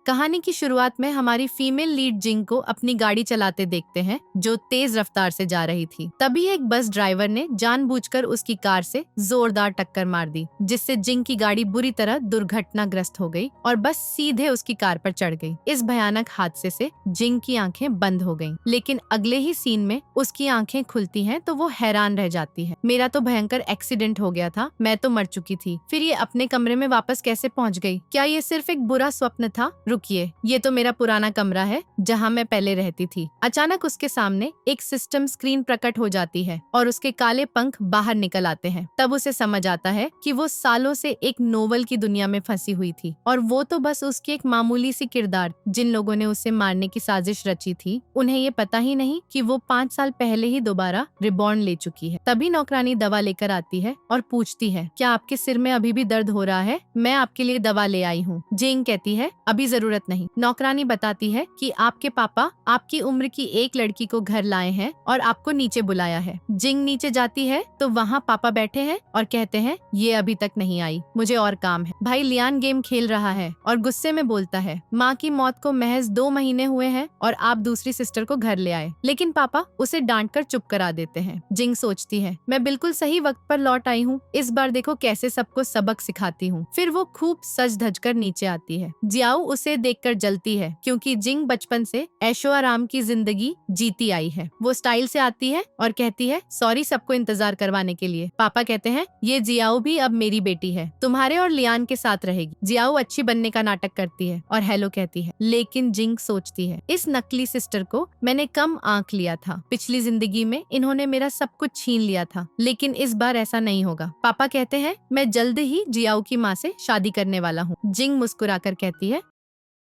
कहानी की शुरुआत में हमारी फीमेल लीड जिंग को अपनी गाड़ी चलाते देखते हैं जो तेज रफ्तार से जा रही थी। तभी एक बस ड्राइवर ने जानबूझकर उसकी कार से जोरदार टक्कर मार दी, जिससे जिंग की गाड़ी बुरी तरह दुर्घटनाग्रस्त हो गई और बस सीधे उसकी कार पर चढ़ गई। इस भयानक हादसे से जिंग की आंखें बंद हो गईं, लेकिन अगले ही सीन में उसकी आंखें खुलती हैं तो वो हैरान रह जाती है। मेरा तो भयंकर एक्सीडेंट हो गया था, मैं तो मर चुकी थी। फिर ये अपने कमरे में वापस कैसे पहुंच गई? क्या ये सिर्फ एक बुरा स्वप्न था? रुकिए, ये तो मेरा पुराना कमरा है जहां मैं पहले रहती थी। अचानक उसके सामने एक सिस्टम स्क्रीन प्रकट हो जाती है और उसके काले पंख बाहर निकल आते हैं। तब उसे समझ आता है कि वो सालों से एक नोवेल की दुनिया में फंसी हुई थी और वो तो बस उसकी एक मामूली सी किरदार। जिन लोगों ने उसे मारने की साजिश रची थी, उन्हें ये पता ही नहीं कि वो 5 साल पहले ही दोबारा रिबॉर्न ले चुकी है। तभी नौकरानी दवा लेकर आती है और पूछती है, क्या आपके सिर में अभी भी दर्द हो रहा है? मैं आपके लिए दवा ले आई हूँ। जिंग कहती है, अभी जरूरत नहीं। नौकरानी बताती है कि आपके पापा आपकी उम्र की एक लड़की को घर लाए हैं और आपको नीचे बुलाया है। जिंग नीचे जाती है तो वहाँ पापा बैठे हैं और कहते हैं, ये अभी तक नहीं आई, मुझे और काम है। भाई लियान गेम खेल रहा है और गुस्से में बोलता है, माँ की मौत को महज 2 महीने हुए हैं और आप दूसरी सिस्टर को घर ले आए। लेकिन पापा उसे डांट कर चुप करा देते हैं। जिंग सोचती है, मैं बिल्कुल सही वक्त पर लौट आई हूँ, इस बार देखो कैसे सबको सबक सिखाती हूँ। फिर वो खूब सज धज कर नीचे आती है। जियाओ उसे देखकर जलती है क्योंकि जिंग बचपन से ऐशो आराम की जिंदगी जीती आई है। वो स्टाइल से आती है और कहती है, सॉरी सबको इंतजार करवाने के लिए। पापा कहते हैं, ये जियाओ भी अब मेरी बेटी है, तुम्हारे और लियान के साथ रहेगी। जियाओ अच्छी बनने का नाटक करती है और हेलो कहती है, लेकिन जिंग सोचती है, इस नकली सिस्टर को मैंने कम आंक लिया था। पिछली जिंदगी में इन्होंने मेरा सब कुछ छीन लिया था, लेकिन इस बार ऐसा नहीं होगा। पापा कहते हैं, मैं जल्द ही जियाओ की माँ से शादी करने वाला हूँ। जिंग मुस्कुराकर कहती है,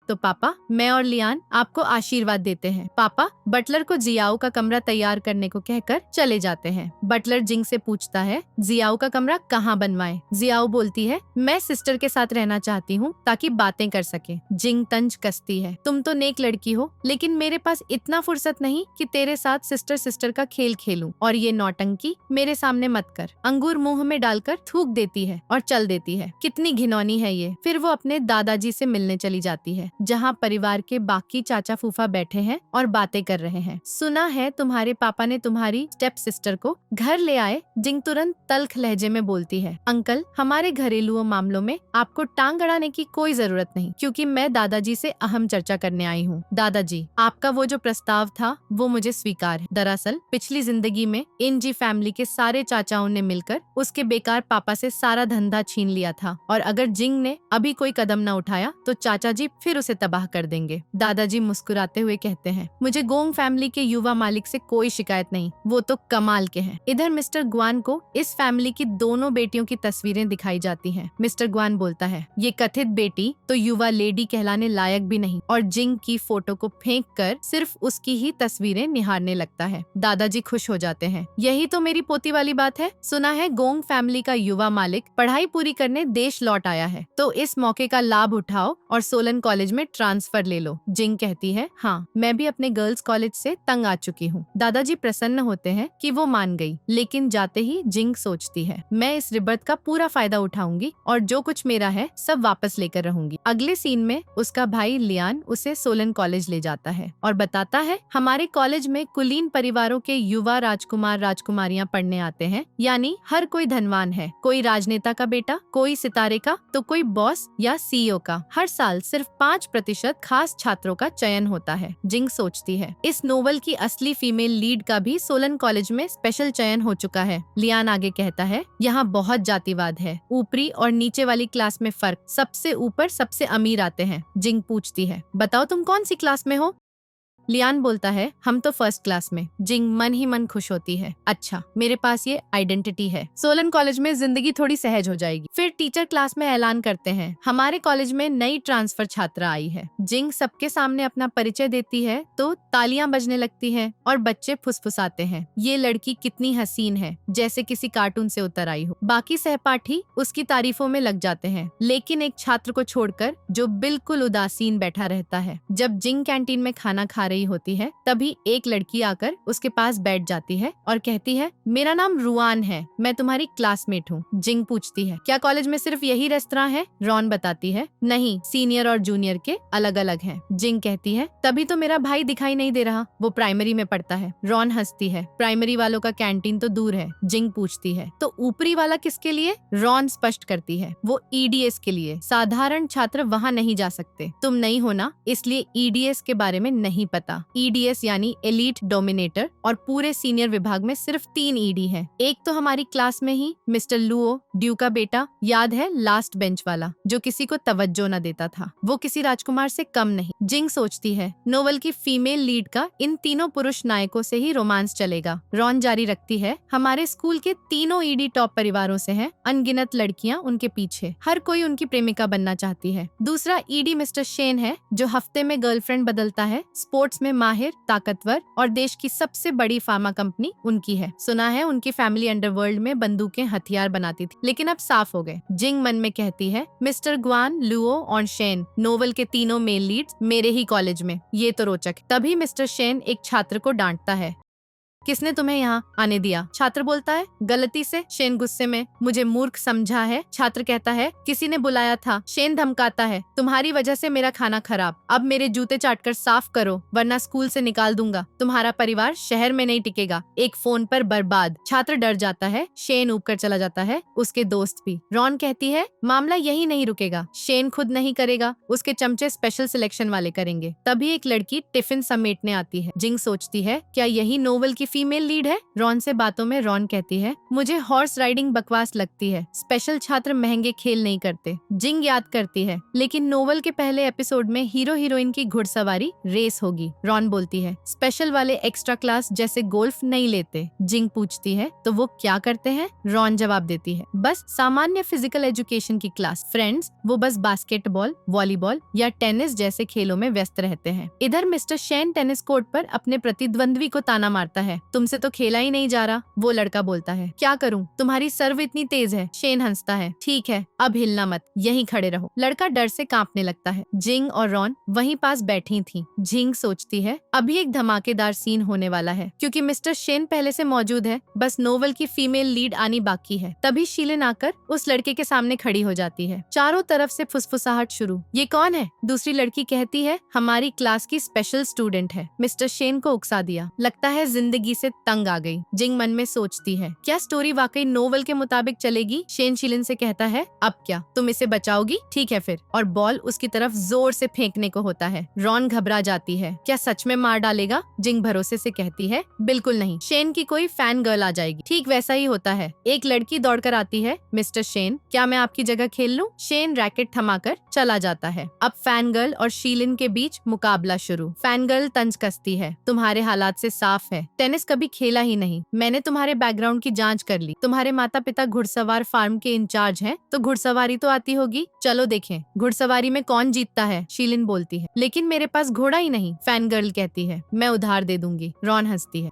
तो पापा मैं और लियान आपको आशीर्वाद देते हैं। पापा बटलर को जियाओ का कमरा तैयार करने को कहकर चले जाते हैं। बटलर जिंग से पूछता है, जियाओ का कमरा कहाँ बनवाएं? जियाओ बोलती है, मैं सिस्टर के साथ रहना चाहती हूँ ताकि बातें कर सके। जिंग तंज कसती है, तुम तो नेक लड़की हो, लेकिन मेरे पास इतना फुर्सत नहीं कि तेरे साथ सिस्टर सिस्टर का खेल खेलूं, और ये नौटंकी मेरे सामने मत कर। अंगूर मुंह में डालकर थूक देती है और चल देती है। कितनी घिनौनी है ये। फिर वो अपने दादाजी से मिलने चली जाती है, जहाँ परिवार के बाकी चाचा फूफा बैठे हैं और बातें कर रहे हैं। सुना है तुम्हारे पापा ने तुम्हारी स्टेप सिस्टर को घर ले आए। जिंग तुरंत तल्ख लहजे में बोलती है, अंकल हमारे घरेलू मामलों में आपको टांग अड़ाने की कोई जरूरत नहीं, क्योंकि मैं दादाजी से अहम चर्चा करने आई हूँ। दादाजी, आपका वो जो प्रस्ताव था वो मुझे स्वीकार है। दरअसल पिछली जिंदगी में इंजी फैमिली के सारे चाचाओं ने मिलकर उसके बेकार पापा से सारा धंधा छीन लिया था, और अगर जिंग ने अभी कोई कदम न उठाया तो चाचा जी फिर उसे तबाह कर देंगे। दादाजी मुस्कुराते हुए कहते हैं, मुझे गोंग फैमिली के युवा मालिक से कोई शिकायत नहीं, वो तो कमाल के हैं। इधर मिस्टर ग्वान को इस फैमिली की दोनों बेटियों की तस्वीरें दिखाई जाती हैं। मिस्टर ग्वान बोलता है, ये कथित बेटी तो युवा लेडी कहलाने लायक भी नहीं, और जिंग की फोटो को फेंक कर सिर्फ उसकी ही तस्वीरें निहारने लगता है। दादाजी खुश हो जाते हैं, यही तो मेरी पोती वाली बात है। सुना है गोंग फैमिली का युवा मालिक पढ़ाई पूरी करने देश लौट आया है, तो इस मौके का लाभ उठाओ और सोलन कॉलेज में ट्रांसफर ले लो। जिंग कहती है, हाँ मैं भी अपने गर्ल्स कॉलेज से तंग आ चुकी हूँ। दादाजी प्रसन्न होते हैं कि वो मान गई, लेकिन जाते ही जिंग सोचती है, मैं इस रिबर्थ का पूरा फायदा उठाऊंगी और जो कुछ मेरा है सब वापस लेकर रहूंगी। अगले सीन में उसका भाई लियान उसे सोलन कॉलेज ले जाता है और बताता है, हमारे कॉलेज में कुलीन परिवारों के युवा राजकुमार राजकुमारियां पढ़ने आते हैं, यानी हर कोई धनवान है, कोई राजनेता का बेटा, कोई सितारे का, तो कोई बॉस या सीईओ का। हर साल सिर्फ 5% खास छात्रों का चयन होता है। जिंग सोचती है, इस नोवेल की असली फीमेल लीड का भी सोलन कॉलेज में स्पेशल चयन हो चुका है। लियान आगे कहता है, यहाँ बहुत जातिवाद है, ऊपरी और नीचे वाली क्लास में फर्क, सबसे ऊपर सबसे अमीर आते हैं। जिंग पूछती है, बताओ तुम कौन सी क्लास में हो? लियान बोलता है, हम तो फर्स्ट क्लास में। जिंग मन ही मन खुश होती है, अच्छा मेरे पास ये आइडेंटिटी है, सोलन कॉलेज में जिंदगी थोड़ी सहज हो जाएगी। फिर टीचर क्लास में ऐलान करते हैं, हमारे कॉलेज में नई ट्रांसफर छात्रा आई है। जिंग सबके सामने अपना परिचय देती है तो तालियां बजने लगती हैं और बच्चे फुसफुसाते हैं, ये लड़की कितनी हसीन है, जैसे किसी कार्टून से उतर आई हो। बाकी सहपाठी उसकी तारीफों में लग जाते हैं, लेकिन एक छात्र को छोड़कर जो बिल्कुल उदासीन बैठा रहता है। जब जिंग कैंटीन में खाना खा रही होती है तभी एक लड़की आकर उसके पास बैठ जाती है और कहती है, मेरा नाम रुआन है, मैं तुम्हारी क्लासमेट हूँ। जिंग पूछती है, क्या कॉलेज में सिर्फ यही रेस्तरां है? रॉन बताती है, नहीं, सीनियर और जूनियर के अलग अलग हैं। जिंग कहती है, तभी तो मेरा भाई दिखाई नहीं दे रहा, वो प्राइमरी में पढ़ता है। रॉन हंसती है, प्राइमरी वालों का कैंटीन तो दूर है। जिंग पूछती है, तो ऊपरी वाला किसके लिए? रॉन स्पष्ट करती है, वो ईडीएस के लिए, साधारण छात्र वहाँ नहीं जा सकते। तुम नहीं हो ना, इसलिए ईडीएस के बारे में नहीं पता। ईडीएस यानी एलीट डोमिनेटर, और पूरे सीनियर विभाग में सिर्फ 3 ईडी है। एक तो हमारी क्लास में ही मिस्टर लुओ, ड्यू का बेटा, याद है, लास्ट बेंच वाला, जो किसी को तवज्जो न देता था। वो किसी राजकुमार से कम नहीं। जिंग सोचती है, नोवेल की फीमेल लीड का इन तीनों पुरुष नायकों से ही रोमांस चलेगा। रॉन जारी रखती है, हमारे स्कूल के तीनों ईडी टॉप परिवारों से हैं, अनगिनत लड़कियां उनके पीछे, हर कोई उनकी प्रेमिका बनना चाहती है। दूसरा ईडी मिस्टर शेन है, जो हफ्ते में गर्लफ्रेंड बदलता है, स्पोर्ट्स में माहिर, ताकतवर, और देश की सबसे बड़ी फार्मा कंपनी उनकी है। सुना है उनकी फैमिली अंडरवर्ल्ड में बंदूकें हथियार बनाती थी, लेकिन अब साफ हो गए। जिंग मन में कहती है, मिस्टर ग्वान, लुओ और शेन, नोवेल के तीनों मेल लीड्स मेरे ही कॉलेज में, ये तो रोचक। तभी मिस्टर शेन एक छात्र को डांटता है, किसने तुम्हें यहाँ आने दिया? छात्र बोलता है, गलती से। शेन गुस्से में, मुझे मूर्ख समझा है? छात्र कहता है, किसी ने बुलाया था। शेन धमकाता है, तुम्हारी वजह से मेरा खाना खराब, अब मेरे जूते चाटकर साफ करो वरना स्कूल से निकाल दूंगा, तुम्हारा परिवार शहर में नहीं टिकेगा, एक फोन पर बर्बाद। छात्र डर जाता है, शेन ऊपर चला जाता है, उसके दोस्त भी। रॉन कहती है, मामला यही नहीं रुकेगा, शेन खुद नहीं करेगा, उसके चमचे स्पेशल सिलेक्शन वाले करेंगे। तभी एक लड़की टिफिन समेटने आती है। जिंग सोचती है, क्या यही नोवेल की फीमेल लीड है? रॉन से बातों में रॉन कहती है, मुझे हॉर्स राइडिंग बकवास लगती है, स्पेशल छात्र महंगे खेल नहीं करते। जिंग याद करती है, लेकिन नोवेल के पहले एपिसोड में हीरो हीरोइन की घुड़सवारी रेस होगी। रॉन बोलती है, स्पेशल वाले एक्स्ट्रा क्लास जैसे गोल्फ नहीं लेते। जिंग पूछती है, तो वो क्या करते हैं? रॉन जवाब देती है, बस सामान्य फिजिकल एजुकेशन की क्लास। फ्रेंड्स, वो बस बास्केटबॉल, वॉलीबॉल या टेनिस जैसे खेलों में व्यस्त रहते हैं। इधर मिस्टर शेन टेनिस कोर्ट पर अपने प्रतिद्वंद्वी को ताना मारता है, तुमसे तो खेला ही नहीं जा रहा। वो लड़का बोलता है, क्या करूं, तुम्हारी सर्व इतनी तेज है। शेन हंसता है, ठीक है, अब हिलना मत, यहीं खड़े रहो। लड़का डर से कांपने लगता है। जिंग और रॉन वहीं पास बैठी थी। जिंग सोचती है, अभी एक धमाकेदार सीन होने वाला है, क्योंकि मिस्टर शेन पहले से मौजूद है, बस नोवेल की फीमेल लीड आनी बाकी है। तभी शीलन आकर उस लड़के के सामने खड़ी हो जाती है। चारों तरफ से फुसफुसाहट शुरू। ये कौन है? दूसरी लड़की कहती है, हमारी क्लास की स्पेशल स्टूडेंट है। मिस्टर शेन को उकसा दिया, लगता है जिंदगी से तंग आ गई। जिंग मन में सोचती है, क्या स्टोरी वाकई नोवेल के मुताबिक चलेगी? शेन शीलन से कहता है, अब क्या, तुम इसे बचाओगी? ठीक है फिर, और बॉल उसकी तरफ जोर से फेंकने को होता है। रॉन घबरा जाती है, क्या सच में मार डालेगा? जिंग भरोसे से कहती है, बिल्कुल नहीं, शेन की कोई फैन गर्ल आ जाएगी। ठीक वैसा ही होता है। एक लड़की दौड़कर आती है, मिस्टर शेन, क्या मैं आपकी जगह खेल लूं? शेन रैकेट थमाकर चला जाता है। अब फैन गर्ल और शीलन के बीच मुकाबला शुरू। फैन गर्ल तंज कसती है, तुम्हारे हालात से साफ है, टेनिस कभी खेला ही नहीं, मैंने तुम्हारे बैकग्राउंड की जांच कर ली, तुम्हारे माता पिता घुड़सवार फार्म के इंचार्ज हैं, तो घुड़सवारी तो आती होगी, चलो देखें घुड़सवारी में कौन जीतता है। शीलन बोलती है, लेकिन मेरे पास घोड़ा ही नहीं। फैन गर्ल कहती है, मैं उधार दे दूंगी। रॉन हंसती है,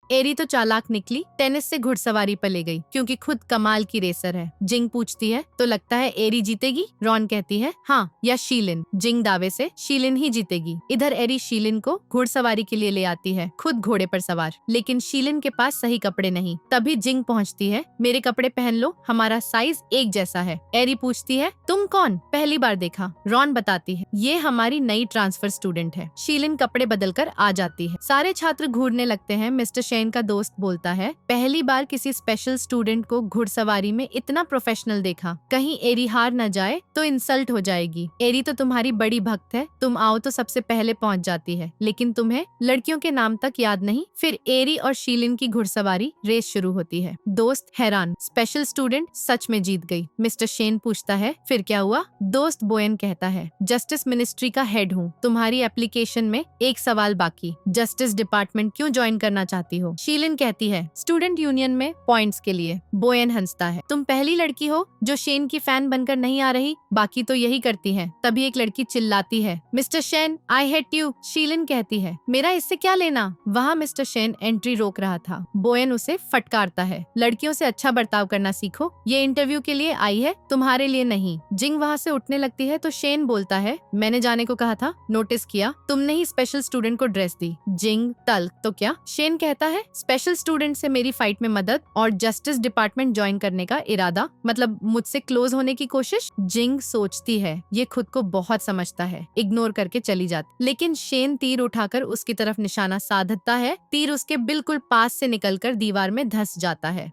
एरी तो चालाक निकली, टेनिस से घुड़सवारी पर ले गई, क्योंकि खुद कमाल की रेसर है। जिंग पूछती है, तो लगता है एरी जीतेगी? रॉन कहती है, हाँ, या शीलन। जिंग दावे से, शीलन ही जीतेगी। इधर एरी शीलन को घुड़सवारी के लिए ले आती है, खुद घोड़े पर सवार, लेकिन शीलन के पास सही कपड़े नहीं। तभी जिंग पहुँचती है, मेरे कपड़े पहन लो, हमारा साइज एक जैसा है। एरी पूछती है, तुम कौन? पहली बार देखा। रॉन बताती है, ये हमारी नई ट्रांसफर स्टूडेंट है। शीलन कपड़े बदल कर आ जाती है। सारे छात्र घूरने लगते हैं। मिस्टर शेन का दोस्त बोलता है, पहली बार किसी स्पेशल स्टूडेंट को घुड़सवारी में इतना प्रोफेशनल देखा, कहीं एरी हार न जाए तो इंसल्ट हो जाएगी। एरी तो तुम्हारी बड़ी भक्त है, तुम आओ तो सबसे पहले पहुंच जाती है, लेकिन तुम्हें लड़कियों के नाम तक याद नहीं। फिर एरी और शीलन की घुड़सवारी रेस शुरू होती है। दोस्त हैरान, स्पेशल स्टूडेंट सच में जीत गई। मिस्टर शेन पूछता है, फिर क्या हुआ? दोस्त बोयन कहता है, जस्टिस मिनिस्ट्री का हेड हूँ, तुम्हारी एप्लीकेशन में एक सवाल बाकी, जस्टिस डिपार्टमेंट क्यों ज्वाइन करना चाहती हो? हो? शीलिन कहती है स्टूडेंट यूनियन में पॉइंट्स के लिए। बोयन हंसता है, तुम पहली लड़की हो जो शेन की फैन बनकर नहीं आ रही, बाकी तो यही करती हैं। तभी एक लड़की चिल्लाती है, mister Shane I hate you. शीलिन कहती है, मेरा इससे क्या लेना? वहाँ मिस्टर शेन एंट्री रोक रहा था। बोयन उसे फटकारता है, लड़कियों से अच्छा बर्ताव करना सीखो, ये इंटरव्यू के लिए आई है, तुम्हारे लिए नहीं। जिंग वहाँ से उठने लगती है तो शेन बोलता है, मैंने जाने को कहा था, नोटिस किया तुमने ही स्पेशल स्टूडेंट को ड्रेस दी। जिंग तल्ख, तो क्या? शेन कहता है, स्पेशल स्टूडेंट से मेरी फाइट में मदद और जस्टिस डिपार्टमेंट ज्वाइन करने का इरादा, मतलब मुझसे क्लोज होने की कोशिश। जिंग सोचती है ये खुद को बहुत समझता है, इग्नोर करके चली जाती, लेकिन शेन तीर उठाकर उसकी तरफ निशाना साधता है। तीर उसके बिल्कुल पास से निकलकर दीवार में धंस जाता है।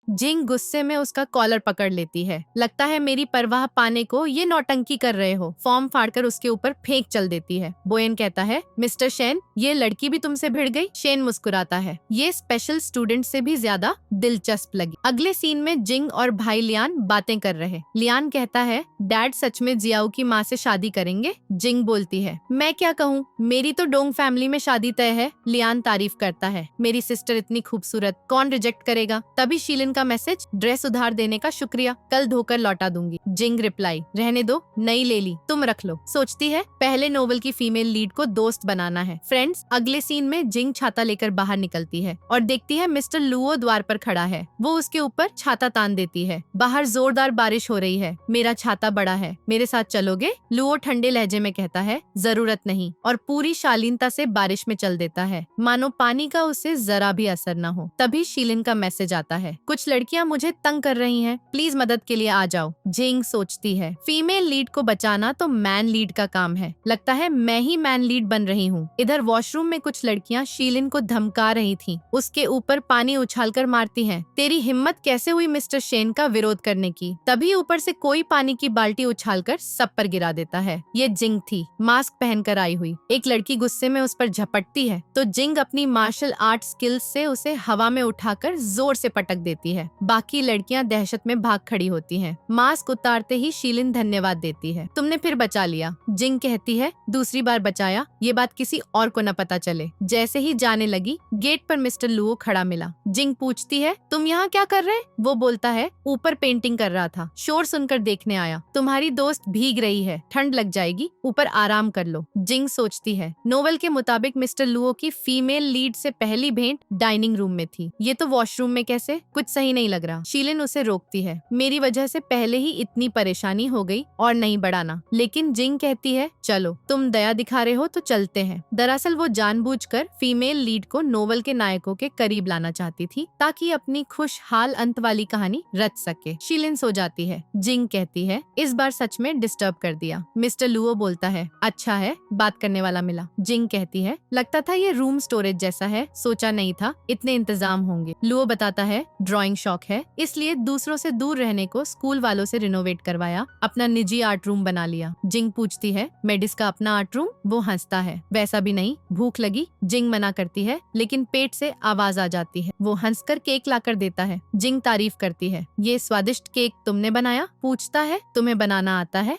जिंग गुस्से में उसका कॉलर पकड़ लेती है, लगता है मेरी परवाह पाने को ये नौटंकी कर रहे हो। फॉर्म फाड़कर उसके ऊपर फेंक चल देती है। बोयन कहता है, मिस्टर शेन ये लड़की भी तुमसे भिड़ गई? शेन मुस्कुराता है, ये स्पेशल स्टूडेंट से भी ज्यादा दिलचस्प लगी। अगले सीन में जिंग और भाई लियान बातें कर रहे। लियान कहता है, डैड सच में जियाओ की माँ से शादी करेंगे? जिंग बोलती है, मैं क्या कहूँ, मेरी तो डोंग फैमिली में शादी तय है। लियान तारीफ करता है, मेरी सिस्टर इतनी खूबसूरत, कौन रिजेक्ट करेगा? तभी शीलिन का मैसेज, ड्रेस उधार देने का शुक्रिया, कल धोकर लौटा दूंगी। जिंग रिप्लाई, रहने दो, नई ले ली, तुम रख लो। सोचती है पहले नोवेल की फीमेल लीड को दोस्त बनाना है। फ्रेंड्स, अगले सीन में जिंग छाता लेकर बाहर निकलती है और देखती है मिस्टर लुओ द्वार पर खड़ा है। वो उसके ऊपर छाता तान देती है। बाहर जोरदार बारिश हो रही है, मेरा छाता बड़ा है, मेरे साथ चलोगे? लुओ ठंडे लहजे में कहता है, जरूरत नहीं, और पूरी शालीनता से बारिश में चल देता है, मानो पानी का उसे जरा भी असर न हो। तभी शीलिन का मैसेज आता है, कुछ लड़कियां मुझे तंग कर रही हैं, प्लीज मदद के लिए आ जाओ। जिंग सोचती है, फीमेल लीड को बचाना तो मैन लीड का काम है, लगता है मैं ही मैन लीड बन रही हूँ। इधर वॉशरूम में कुछ लड़कियां शीलिन को धमका रही थीं, उसके ऊपर पानी उछालकर मारती हैं। तेरी हिम्मत कैसे हुई मिस्टर शेन का विरोध करने की? तभी ऊपर से कोई पानी की बाल्टी उछालकर सब पर गिरा देता है। ये जिंग थी, मास्क पहनकर आई हुई। एक लड़की गुस्से में उस पर झपटती है तो जिंग अपनी मार्शल आर्ट स्किल्स से उसे हवा में उठाकर जोर से पटक देती है। बाकी लड़कियां दहशत में भाग खड़ी होती हैं। मास्क उतारते ही शीलिन धन्यवाद देती है, तुमने फिर बचा लिया। जिंग कहती है, दूसरी बार बचाया, ये बात किसी और को न पता चले। जैसे ही जाने लगी, गेट पर मिस्टर लुओ खड़ा मिला। जिंग पूछती है, तुम यहाँ क्या कर रहे? वो बोलता है, ऊपर पेंटिंग कर रहा था, शोर सुनकर देखने आया। तुम्हारी दोस्त भीग रही है, ठंड लग जाएगी, ऊपर आराम कर लो। जिंग सोचती है, नोवेल के मुताबिक मिस्टर लुओ की फीमेल लीड से पहली भेंट डाइनिंग रूम में थी, ये तो वॉशरूम में कैसे? कुछ सही नहीं लग रहा। शीलिन उसे रोकती है, मेरी वजह से पहले ही इतनी परेशानी हो गई और नहीं बढ़ाना। लेकिन जिंग कहती है, चलो तुम दया दिखा रहे हो तो चलते हैं। दरअसल वो जानबूझकर फीमेल लीड को नोवेल के नायकों के करीब लाना चाहती थी ताकि अपनी खुशहाल अंत वाली कहानी रच सके। शीलिन सो जाती है। जिंग कहती है, इस बार सच में डिस्टर्ब कर दिया। मिस्टर लुओ बोलता है, अच्छा है, बात करने वाला मिला। जिंग कहती है, लगता था ये रूम स्टोरेज जैसा है, सोचा नहीं था इतने इंतजाम होंगे। लुओ बताता है, ड्राइंग शौक है, इसलिए दूसरों से दूर रहने को स्कूल वालों से रिनोवेट करवाया, अपना निजी आर्ट रूम बना लिया। जिंग पूछती है, मेडिस का अपना आर्ट रूम? वो हंसता है, वैसा भी नहीं, भूख लगी? जिंग मना करती है, लेकिन पेट से आवाज आ जाती है। वो हंसकर केक लाकर देता है। जिंग तारीफ करती है, ये स्वादिष्ट केक तुमने बनाया? पूछता है, तुम्हें बनाना आता है?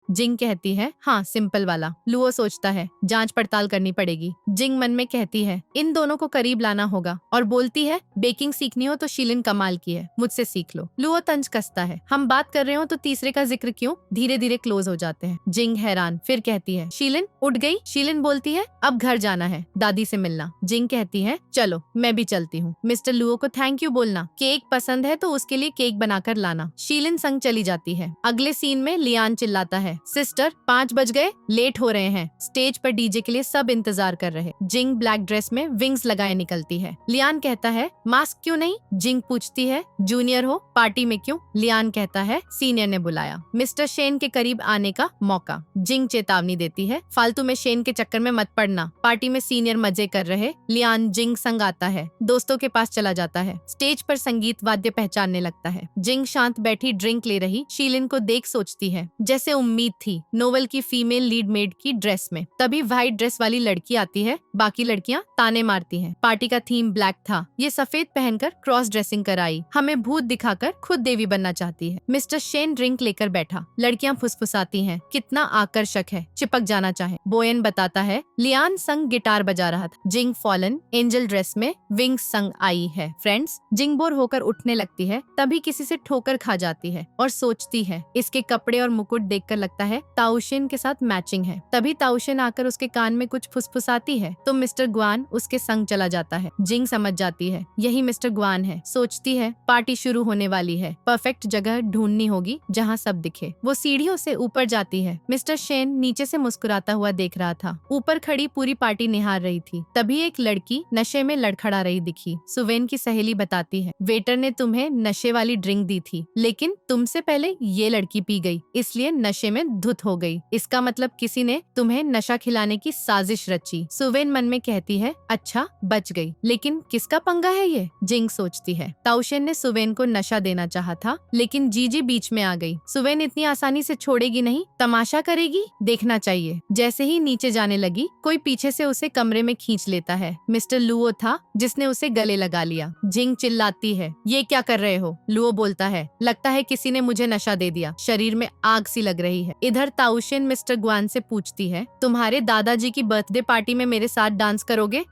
जिंग कहती है, हाँ, सिंपल वाला। लुओ सोचता है, जांच पड़ताल करनी पड़ेगी। जिंग मन में कहती है, इन दोनों को करीब लाना होगा, और बोलती है, बेकिंग सीखनी हो तो शीलिन कमाल की है, मुझसे सीख लो। लुओ तंज कसता है, हम बात कर रहे हो तो तीसरे का जिक्र क्यों? धीरे धीरे क्लोज हो जाते हैं। जिंग हैरान, फिर कहती है, शीलिन उठ गई? शीलिन बोलती है, अब घर जाना है, दादी से मिलना। जिंग कहती है, चलो मैं भी चलती हूँ। मिस्टर लुओ को थैंक यू बोलना, केक पसंद है तो उसके लिए केक बनाकर लाना। शीलिन संग चली जाती है। अगले सीन में लियान चिल्लाता है, सिस्टर 5 बज गए, लेट हो रहे हैं। स्टेज पर डीजे के लिए सब इंतजार कर रहे। जिंग ब्लैक ड्रेस में विंग्स लगाए निकलती है। लियान कहता है, मास्क क्यों नहीं? जिंग पूछती है, जूनियर हो, पार्टी में क्यों? लियान कहता है, सीनियर ने बुलाया। मिस्टर शेन के करीब आने का मौका। जिंग चेतावनी देती है, फालतू में शेन के चक्कर में मत पड़ना, पार्टी में सीनियर मजे कर रहे। लियान जिंग संग आता है, दोस्तों के पास चला जाता है। स्टेज पर संगीत वाद्य पहचानने लगता है। जिंग शांत बैठी ड्रिंक ले रही शीलिन को देख सोचती है, जैसे उम्मीद मीत थी नोवेल की फीमेल लीड मेड की ड्रेस में। तभी व्हाइट ड्रेस वाली लड़की आती है, बाकी लड़कियां ताने मारती हैं। पार्टी का थीम ब्लैक था। ये सफेद पहनकर क्रॉस ड्रेसिंग कराई, हमें भूत दिखाकर खुद देवी बनना चाहती है। मिस्टर शेन ड्रिंक लेकर बैठा। लड़कियां फुसफुसाती हैं, कितना आकर्षक है, चिपक जाना चाहे। बोयन बताता है लियान संग गिटार बजा रहा था। जिंग फॉलन एंजल ड्रेस में विंग्स संग आई है। फ्रेंड्स, जिंग बोर होकर उठने लगती है, तभी किसी से ठोकर खा जाती है और सोचती है इसके कपड़े और मुकुट देखकर लगता है ताउशेन के साथ मैचिंग है। तभी ताउशेन आकर उसके कान में कुछ फुसफुसाती है तो मिस्टर ग्वान उसके संग चला जाता है। जिंग समझ जाती है यही मिस्टर ग्वान है। सोचती है पार्टी शुरू होने वाली है, परफेक्ट जगह ढूंढनी होगी जहाँ सब दिखे। वो सीढ़ियों से ऊपर जाती है। मिस्टर शेन नीचे से मुस्कुराता हुआ देख रहा था। ऊपर खड़ी पूरी पार्टी निहार रही थी। तभी एक लड़की नशे में लड़खड़ा रही दिखी। सुवेन की सहेली बताती है वेटर ने तुम्हें नशे वाली ड्रिंक दी थी, लेकिन तुमसे पहले ये लड़की पी गई, इसलिए नशे में धुत हो गई। इसका मतलब किसी ने तुम्हें नशा खिलाने की साजिश रची। सुवेन मन में कहती है अच्छा बच गई, लेकिन किसका पंगा है ये? जिंग सोचती है ताउशेन ने सुवेन को नशा देना चाहा था, लेकिन जीजी बीच में आ गई। सुवेन इतनी आसानी से छोड़ेगी नहीं, तमाशा करेगी, देखना चाहिए। जैसे ही नीचे जाने लगी, कोई पीछे से उसे कमरे में खींच लेता है। मिस्टर लुओ था जिसने उसे गले लगा लिया। जिंग चिल्लाती है ये क्या कर रहे हो? लुओ बोलता है लगता है किसी ने मुझे नशा दे दिया, शरीर में आग सी लग रही है। इधर ताउशेन मिस्टर ग्वान से पूछती है तुम्हारे दादाजी की बर्थडे पार्टी में मेरे साथ डांस करोगे?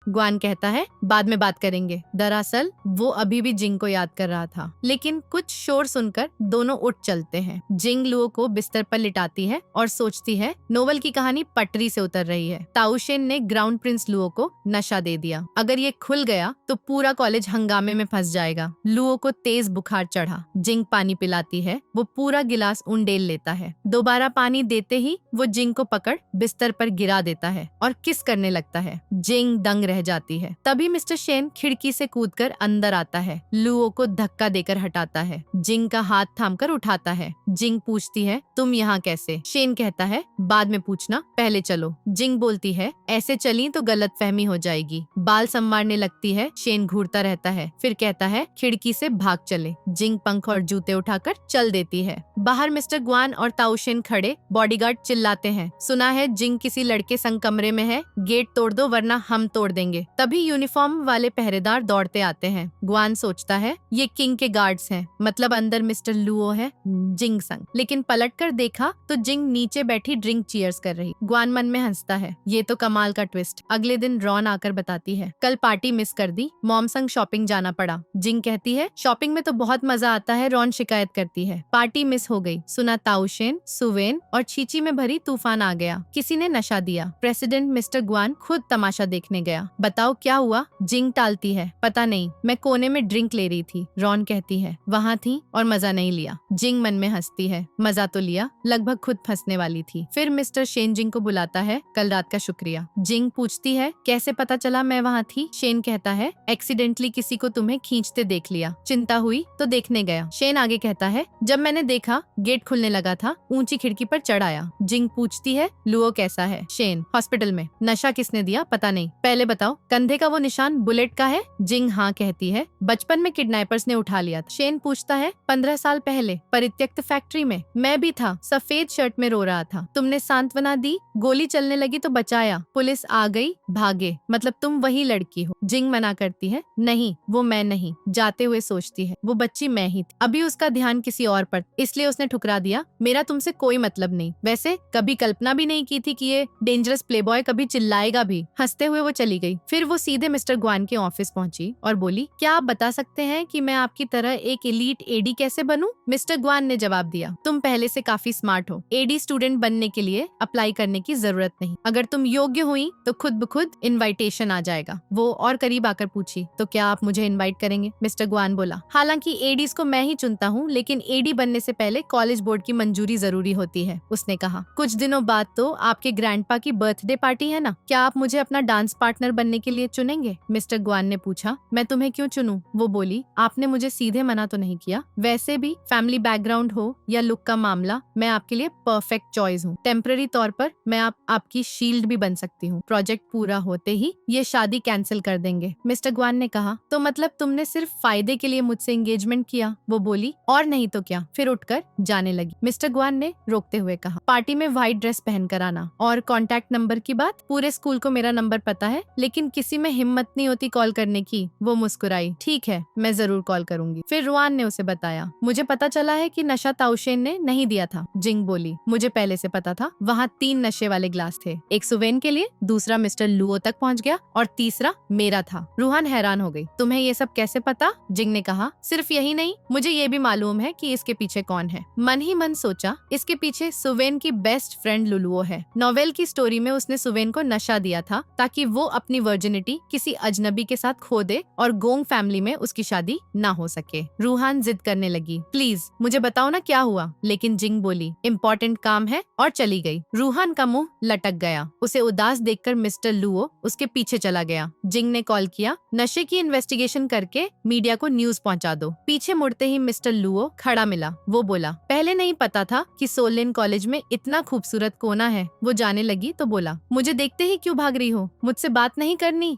ग्वान कहता है बाद में बात करेंगे। दरअसल वो अभी भी जिंग को याद कर रहा था, लेकिन कुछ शोर सुनकर दोनों उठ चलते हैं। जिंग लुओ को बिस्तर पर लिटाती है और सोचती है नोवेल की कहानी पटरी से उतर रही है। ताउशेन ने ग्राउंड प्रिंस लुओ को नशा दे दिया। अगर ये खुल गया तो पूरा कॉलेज हंगामे में फंस जाएगा। लुओ को तेज बुखार चढ़ा। जिंग पानी पिलाती है। वो पूरा गिलास उंडेल लेता है। दोबारा पानी देते ही वो जिंग को पकड़ बिस्तर पर गिरा देता है और किस करने लगता है। जिंग दंग रह जाती है। तभी मिस्टर शेन खिड़की से कूदकर अंदर आता है। लुओ को धक्का देकर हटाता है। जिंग का हाथ थामकर उठाता है। जिंग पूछती है तुम यहाँ कैसे? शेन कहता है बाद में पूछना, पहले चलो। जिंग बोलती है ऐसे चली तो गलतफहमी हो जाएगी। बाल संवारने लगती है। शेन घूरता रहता है, फिर कहता है खिड़की से भाग चले। जिंग पंख और जूते उठाकर चल देती है। बाहर मिस्टर ग्वान और ताउशेन खड़े। बॉडीगार्ड चिल्लाते हैं सुना है जिंग किसी लड़के संग कमरे में है, गेट तोड़ दो वरना हम तोड़ देंगे। तभी यूनिफॉर्म वाले पहरेदार दौड़ते आते हैं। ग्वान सोचता है ये किंग के गार्ड्स हैं, मतलब अंदर मिस्टर लुओ है जिंग संग। लेकिन पलटकर देखा तो जिंग नीचे बैठी ड्रिंक चीयर्स कर रही। ग्वान मन में हंसता है ये तो कमाल का ट्विस्ट। अगले दिन रॉन आकर बताती है कल पार्टी मिस कर दी, मॉम संग शॉपिंग जाना पड़ा। जिंग कहती है शॉपिंग में तो बहुत मजा आता है। रॉन शिकायत करती है पार्टी मिस हो गई। सुना ताउशेन, सुवेन और चीची में भरी तूफान आ गया। किसी ने नशा दिया। प्रेसिडेंट मिस्टर ग्वान खुद तमाशा देखने गया। बताओ क्या हुआ? जिंग टालती है पता नहीं, मैं कोने में ड्रिंक ले रही थी। रॉन कहती है वहाँ थी और मजा नहीं लिया। जिंग मन में हंसती है मजा तो लिया, लगभग खुद फंसने वाली थी। फिर मिस्टर शेन जिंग को बुलाता है कल रात का शुक्रिया। जिंग पूछती है कैसे पता चला मैं वहाँ थी? शेन कहता है एक्सीडेंटली किसी को तुम्हें खींचते देख लिया, चिंता हुई तो देखने गया। शेन आगे कहता है जब मैंने देखा गेट खुलने लगा था, ऊंची खिड़की पर चढ़ आया। जिंग पूछती है लुओ कैसा है? शेन हॉस्पिटल में। नशा किसने दिया? पता नहीं, पहले बताओ कंधे का वो निशान बुलेट का है? जिंग हाँ कहती है बचपन में किडनैपर्स ने उठा लिया था। शेन पूछता है 15 साल पहले परित्यक्त फैक्ट्री में मैं भी था, सफेद शर्ट में रो रहा था, तुमने सांत्वना दी, गोली चलने लगी तो बचाया, पुलिस आ गई, भागे, मतलब तुम वही लड़की हो। जिंग मना करती है नहीं वो मैं नहीं। जाते हुए सोचती है वो बच्ची मैं ही थी, अभी उसका ध्यान किसी और पर, इसलिए उसने ठुकरा दिया, मेरा तुमसे कोई मतलब नहीं। वैसे कभी कल्पना भी नहीं की थी कि ये डेंजरस प्लेबॉय कभी चिल्लाएगा भी। हंसते हुए वो चली गई। फिर वो सीधे मिस्टर ग्वान के ऑफिस पहुंची और बोली क्या आप बता सकते हैं कि मैं आपकी तरह एक एलीट एडी कैसे बनूं? मिस्टर ग्वान ने जवाब दिया तुम पहले से काफी स्मार्ट हो, एडी स्टूडेंट बनने के लिए अप्लाई करने की जरूरत नहीं, अगर तुम योग्य हुई तो खुद ब खुद इनविटेशन आ जाएगा। वो और करीब आकर पूछी तो क्या आप मुझे इनवाइट करेंगे? मिस्टर ग्वान बोला हालांकि एडीज को मैं ही चुनता हूँ, लेकिन एडी बनने से पहले कॉलेज बोर्ड की मंजूरी जरूरी होती है। उसने कहा कुछ दिनों बाद तो आपके ग्रैंडपा की बर्थडे पार्टी है ना, क्या आप मुझे अपना डांस पार्टनर बनने के लिए चुनेंगे? मिस्टर ग्वान ने पूछा। मैं तुम्हें क्यों चुनूं? वो बोली। आपने मुझे सीधे मना तो नहीं किया। वैसे भी फैमिली बैकग्राउंड हो या लुक का मामला, मैं आपके लिए परफेक्ट चॉइस हूँ। टेम्पररी तौर पर मैं आपकी शील्ड भी बन सकती हूँ। प्रोजेक्ट पूरा होते ही ये शादी कैंसिल कर देंगे। मिस्टर ग्वान ने कहा। तो मतलब तुमने सिर्फ फायदे के लिए मुझसे एंगेजमेंट किया? वो बोली। और नहीं तो क्या। फिर उठकर जाने लगी। मिस्टर ग्वान ने रोकते हुए कहा, पार्टी में व्हाइट ड्रेस पहनकर आना। और कॉन्टैक्ट नंबर की बात? पूरे स्कूल को मेरा नंबर पता है, लेकिन किसी में हिम्मत नहीं होती कॉल करने की। वो मुस्कुराई। ठीक है, मैं जरूर कॉल करूंगी। फिर रुआन ने उसे बताया, मुझे पता चला है कि नशा ताउशेन ने नहीं दिया था। जिंग बोली। मुझे पहले से पता था। वहाँ 3 नशे वाले ग्लास थे, एक सुवेन के लिए, दूसरा मिस्टर लुओ तक पहुँच गया और तीसरा मेरा था। रूहान हैरान हो गई। तुम्हें ये सब कैसे पता? जिंग ने कहा। सिर्फ यही नहीं, मुझे ये भी मालूम है कि इसके पीछे कौन है। मन ही मन सोचा, इसके पीछे सुवेन की बेस्ट फ्रेंड लुलुओ है। नोवेल की स्टोरी में उसने सुवेन को नशा दिया था ताकि वो अपनी वर्जिनिटी किसी अजनबी के साथ खो दे और गोंग फैमिली में उसकी शादी ना हो सके। रूहान जिद करने लगी, प्लीज मुझे बताओ ना क्या हुआ। लेकिन जिंग बोली, इम्पोर्टेंट काम है, और चली गई। रूहान का मुंह लटक गया। उसे उदास देखकर मिस्टर लुओ उसके पीछे चला गया। जिंग ने कॉल किया, नशे की इन्वेस्टिगेशन करके मीडिया को न्यूज पहुंचा दो। पीछे मुड़ते ही मिस्टर लुओ खड़ा मिला। वो बोला, पहले नहीं पता था कि सोलिन कॉलेज में इतना खूबसूरत कोना है। वो जाने लगी तो बोला, मुझे देखते ही क्यों भाग रही हो? मुझसे बात नहीं करनी?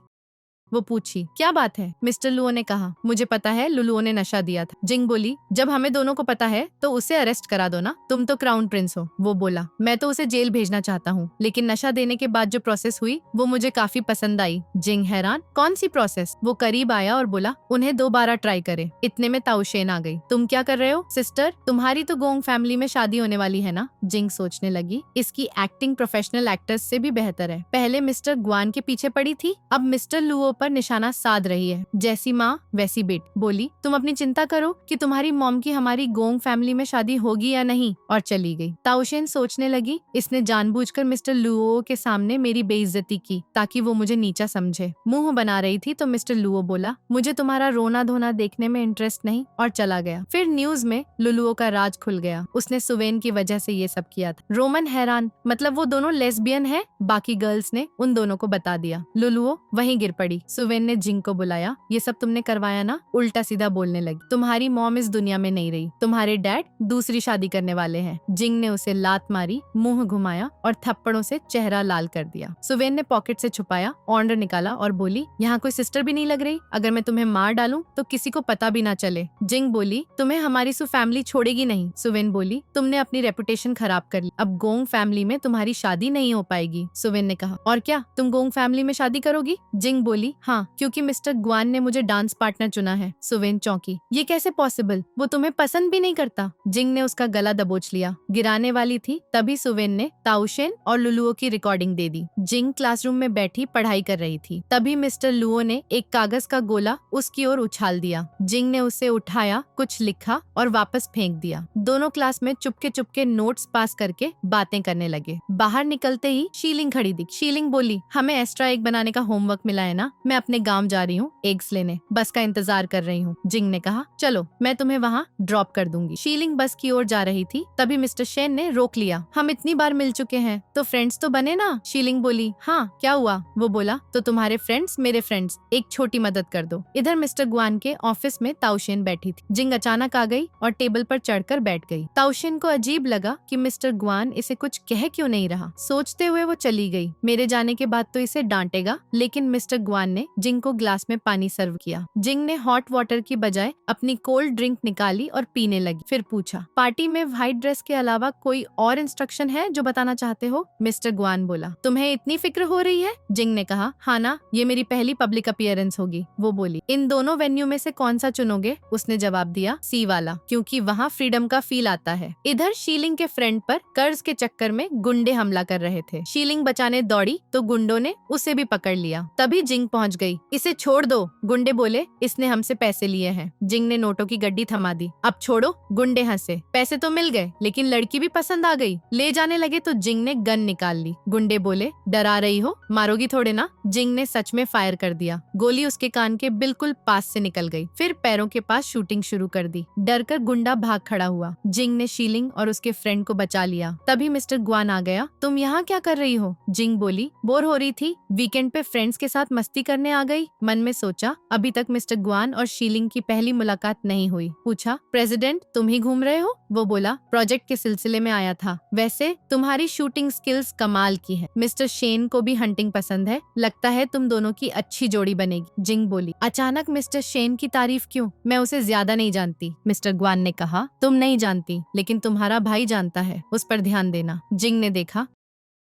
वो पूछी, क्या बात है? मिस्टर लुओ ने कहा, मुझे पता है लुलुओ ने नशा दिया था। जिंग बोली, जब हमें दोनों को पता है तो उसे अरेस्ट करा दो ना, तुम तो क्राउन प्रिंस हो। वो बोला, मैं तो उसे जेल भेजना चाहता हूँ, लेकिन नशा देने के बाद जो प्रोसेस हुई वो मुझे काफी पसंद आई। जिंग हैरान, कौन सी प्रोसेस? वो करीब आया और बोला, उन्हें 2 बार ट्राई करे। इतने में ताउशेन आ गई। तुम क्या कर रहे हो? सिस्टर, तुम्हारी तो गोंग फैमिली में शादी होने वाली है ना? जिंग सोचने लगी, इसकी एक्टिंग प्रोफेशनल एक्टर्स से भी बेहतर है। पहले मिस्टर ग्वान के पीछे पड़ी थी, अब मिस्टर लुओ पर निशाना साध रही है। जैसी माँ वैसी बेट। बोली, तुम अपनी चिंता करो कि तुम्हारी मॉम की हमारी गोंग फैमिली में शादी होगी या नहीं, और चली गई। ताउशेन सोचने लगी, इसने जानबूझकर मिस्टर लुओ के सामने मेरी बेइज्जती की ताकि वो मुझे नीचा समझे। मुंह बना रही थी तो मिस्टर लुओ बोला, मुझे तुम्हारा रोना धोना देखने में इंटरेस्ट नहीं, और चला गया। फिर न्यूज में लुलुओ का राज खुल गया। उसने सुवेन की वजह से ये सब किया था। रोमन हैरान, मतलब वो दोनों लेस्बियन है? बाकी गर्ल्स ने उन दोनों को बता दिया। लुलुओ वहीं गिर पड़ी। सुवेन ने जिंग को बुलाया, ये सब तुमने करवाया ना? उल्टा सीधा बोलने लगी, तुम्हारी मॉम इस दुनिया में नहीं रही, तुम्हारे डैड दूसरी शादी करने वाले हैं। जिंग ने उसे लात मारी, मुंह घुमाया और थप्पड़ों से चेहरा लाल कर दिया। सुवेन ने पॉकेट से छुपाया ऑर्डर निकाला और बोली, यहाँ कोई सिस्टर भी नहीं लग रही? अगर मैं तुम्हें मार डालूं तो किसी को पता भी ना चले। जिंग बोली, तुम्हें हमारी फैमिली छोड़ेगी नहीं। सुवेन बोली, तुमने अपनी रेपुटेशन खराब कर ली, अब गोंग फैमिली में तुम्हारी शादी नहीं हो पाएगी। सुवेन ने कहा, और क्या तुम गोंग फैमिली में शादी करोगी? जिंग बोली, हाँ, क्योंकि मिस्टर ग्वान ने मुझे डांस पार्टनर चुना है। सुवेन चौंकी, ये कैसे पॉसिबल? वो तुम्हें पसंद भी नहीं करता। जिंग ने उसका गला दबोच लिया। गिराने वाली थी तभी सुवेन ने ताउशेन और लुलुओ की रिकॉर्डिंग दे दी। जिंग क्लासरूम में बैठी पढ़ाई कर रही थी। तभी मिस्टर लुओ ने एक कागज का गोला उसकी ओर उछाल दिया। जिंग ने उसे उठाया, कुछ लिखा और वापस फेंक दिया। दोनों क्लास में चुपके चुपके नोट्स पास करके बातें करने लगे। बाहर निकलते ही शीलिंग खड़ी दिखी। शीलिंग बोली, हमें एक्स्ट्रा एग बनाने का होमवर्क मिला है ना, मैं अपने गांव जा रही हूँ एग्स लेने, बस का इंतजार कर रही हूँ। जिंग ने कहा, चलो मैं तुम्हें वहाँ ड्रॉप कर दूंगी। शीलिंग बस की ओर जा रही थी तभी मिस्टर शेन ने रोक लिया। हम इतनी बार मिल चुके हैं तो फ्रेंड्स तो बने ना? शीलिंग बोली, हाँ, क्या हुआ? वो बोला, तो तुम्हारे फ्रेंड्स मेरे फ्रेंड्स, एक छोटी मदद कर दो। इधर मिस्टर ग्वान के ऑफिस में ताउशेन बैठी थी। जिंग अचानक आ गई और टेबल पर चढ़कर बैठ गई। ताउशेन को अजीब लगा कि मिस्टर ग्वान इसे कुछ कह क्यों नहीं रहा। सोचते हुए वो चली गई। मेरे जाने के बाद तो इसे डांटेगा, लेकिन मिस्टर ग्वान ने जिंग को ग्लास में पानी सर्व किया। जिंग ने हॉट वाटर की बजाय अपनी कोल्ड ड्रिंक निकाली और पीने लगी। फिर पूछा, पार्टी में व्हाइट ड्रेस के अलावा कोई और इंस्ट्रक्शन है जो बताना चाहते हो? मिस्टर ग्वान बोला, तुम्हें इतनी फिक्र हो रही है? जिंग ने कहा, हाँ ना, ये मेरी पहली पब्लिक अपीयरेंस होगी। वो बोली, इन दोनों वेन्यू में से कौन सा चुनोगे? उसने जवाब दिया, सी वाला, क्योंकि वहाँ फ्रीडम का फील आता है। इधर शीलिंग के फ्रेंड पर कर्ज के चक्कर में गुंडे हमला कर रहे थे। शीलिंग बचाने दौड़ी तो गुंडों ने उसे भी पकड़ लिया। तभी जिंग पहुंच पहुंच गई। इसे छोड़ दो, गुंडे बोले, इसने हमसे पैसे लिए हैं। जिंग ने नोटों की गड्डी थमा दी। अब छोड़ो, गुंडे हंसे। पैसे तो मिल गए, लेकिन लड़की भी पसंद आ गई। ले जाने लगे तो जिंग ने गन निकाल ली। गुंडे बोले, डरा रही हो, मारोगी थोड़े ना। जिंग ने सच में फायर कर दिया। गोली उसके कान के बिल्कुल पास से निकल गई। फिर पैरों के पास शूटिंग शुरू कर दी। डरकर गुंडा भाग खड़ा हुआ। जिंग ने शीलिंग और उसके फ्रेंड को बचा लिया। तभी मिस्टर ग्वान आ गया। तुम यहाँ क्या कर रही हो? जिंग बोली, बोर हो रही थी, वीकेंड पे फ्रेंड्स के साथ मस्ती करने आ गई। मन में सोचा, अभी तक मिस्टर ग्वान और शीलिंग की पहली मुलाकात नहीं हुई। पूछा, प्रेसिडेंट तुम ही घूम रहे हो? वो बोला, प्रोजेक्ट के सिलसिले में आया था। वैसे तुम्हारी शूटिंग स्किल्स कमाल की है। मिस्टर शेन को भी हंटिंग पसंद है, लगता है तुम दोनों की अच्छी जोड़ी बनेगी। जिंग बोली, अचानक मिस्टर शेन की तारीफ क्यों? मैं उसे ज्यादा नहीं जानती। मिस्टर ग्वान ने कहा, तुम नहीं जानती, लेकिन तुम्हारा भाई जानता है, उस पर ध्यान देना। जिंग ने देखा,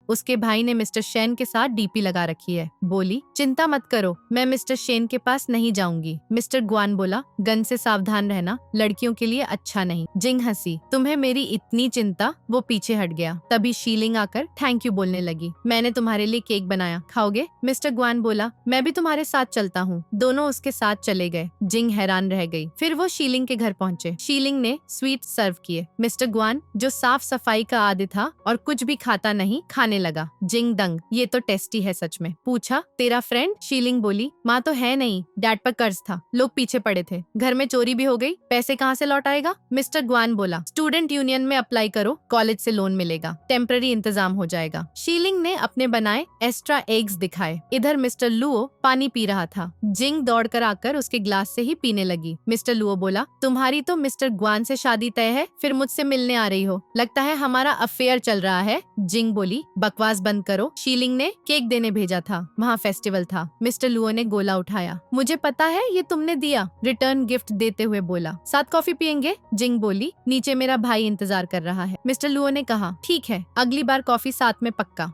उसके भाई ने मिस्टर शेन के साथ डीपी लगा रखी है। बोली, चिंता मत करो, मैं मिस्टर शेन के पास नहीं जाऊंगी। मिस्टर ग्वान बोला, गन से सावधान रहना, लड़कियों के लिए अच्छा नहीं। जिंग हंसी, तुम्हें मेरी इतनी चिंता? वो पीछे हट गया। तभी शीलिंग आकर थैंक यू बोलने लगी। मैंने तुम्हारे लिए केक बनाया, खाओगे? मिस्टर ग्वान बोला, मैं भी तुम्हारे साथ चलता हूँ। दोनों उसके साथ चले गए। जिंग हैरान रह गई। फिर वो शीलिंग के घर पहुँचे। शीलिंग ने स्वीट सर्व किए। मिस्टर ग्वान, जो साफ सफाई का आदी था और कुछ भी खाता नहीं, खाने लगा। जिंग दंग, ये तो टेस्टी है सच में। पूछा, तेरा फ्रेंड? शीलिंग बोली, माँ तो है नहीं, डैड पर कर्ज था, लोग पीछे पड़े थे, घर में चोरी भी हो गई, पैसे कहाँ से लौट आएगा? मिस्टर ग्वान बोला, स्टूडेंट यूनियन में अप्लाई करो, कॉलेज से लोन मिलेगा, टेम्पररी इंतजाम हो जाएगा। शीलिंग ने अपने बनाए एक्स्ट्रा एग्स दिखाए। इधर मिस्टर लुओ पानी पी रहा था। जिंग दौड़कर आकर उसके ग्लास से ही पीने लगी। मिस्टर लुओ बोला, तुम्हारी तो मिस्टर ग्वान से शादी तय है, फिर मुझसे मिलने आ रही हो, लगता है हमारा अफेयर चल रहा है। जिंग बोली, बकवास बंद करो। शीलिंग ने केक देने भेजा था, वहाँ फेस्टिवल था। मिस्टर लुओ ने गोला उठाया। मुझे पता है ये तुमने दिया, रिटर्न गिफ्ट देते हुए बोला। साथ कॉफी पियेंगे? जिंग बोली, नीचे मेरा भाई इंतजार कर रहा है। मिस्टर लुओ ने कहा, ठीक है, अगली बार कॉफी साथ में पक्का।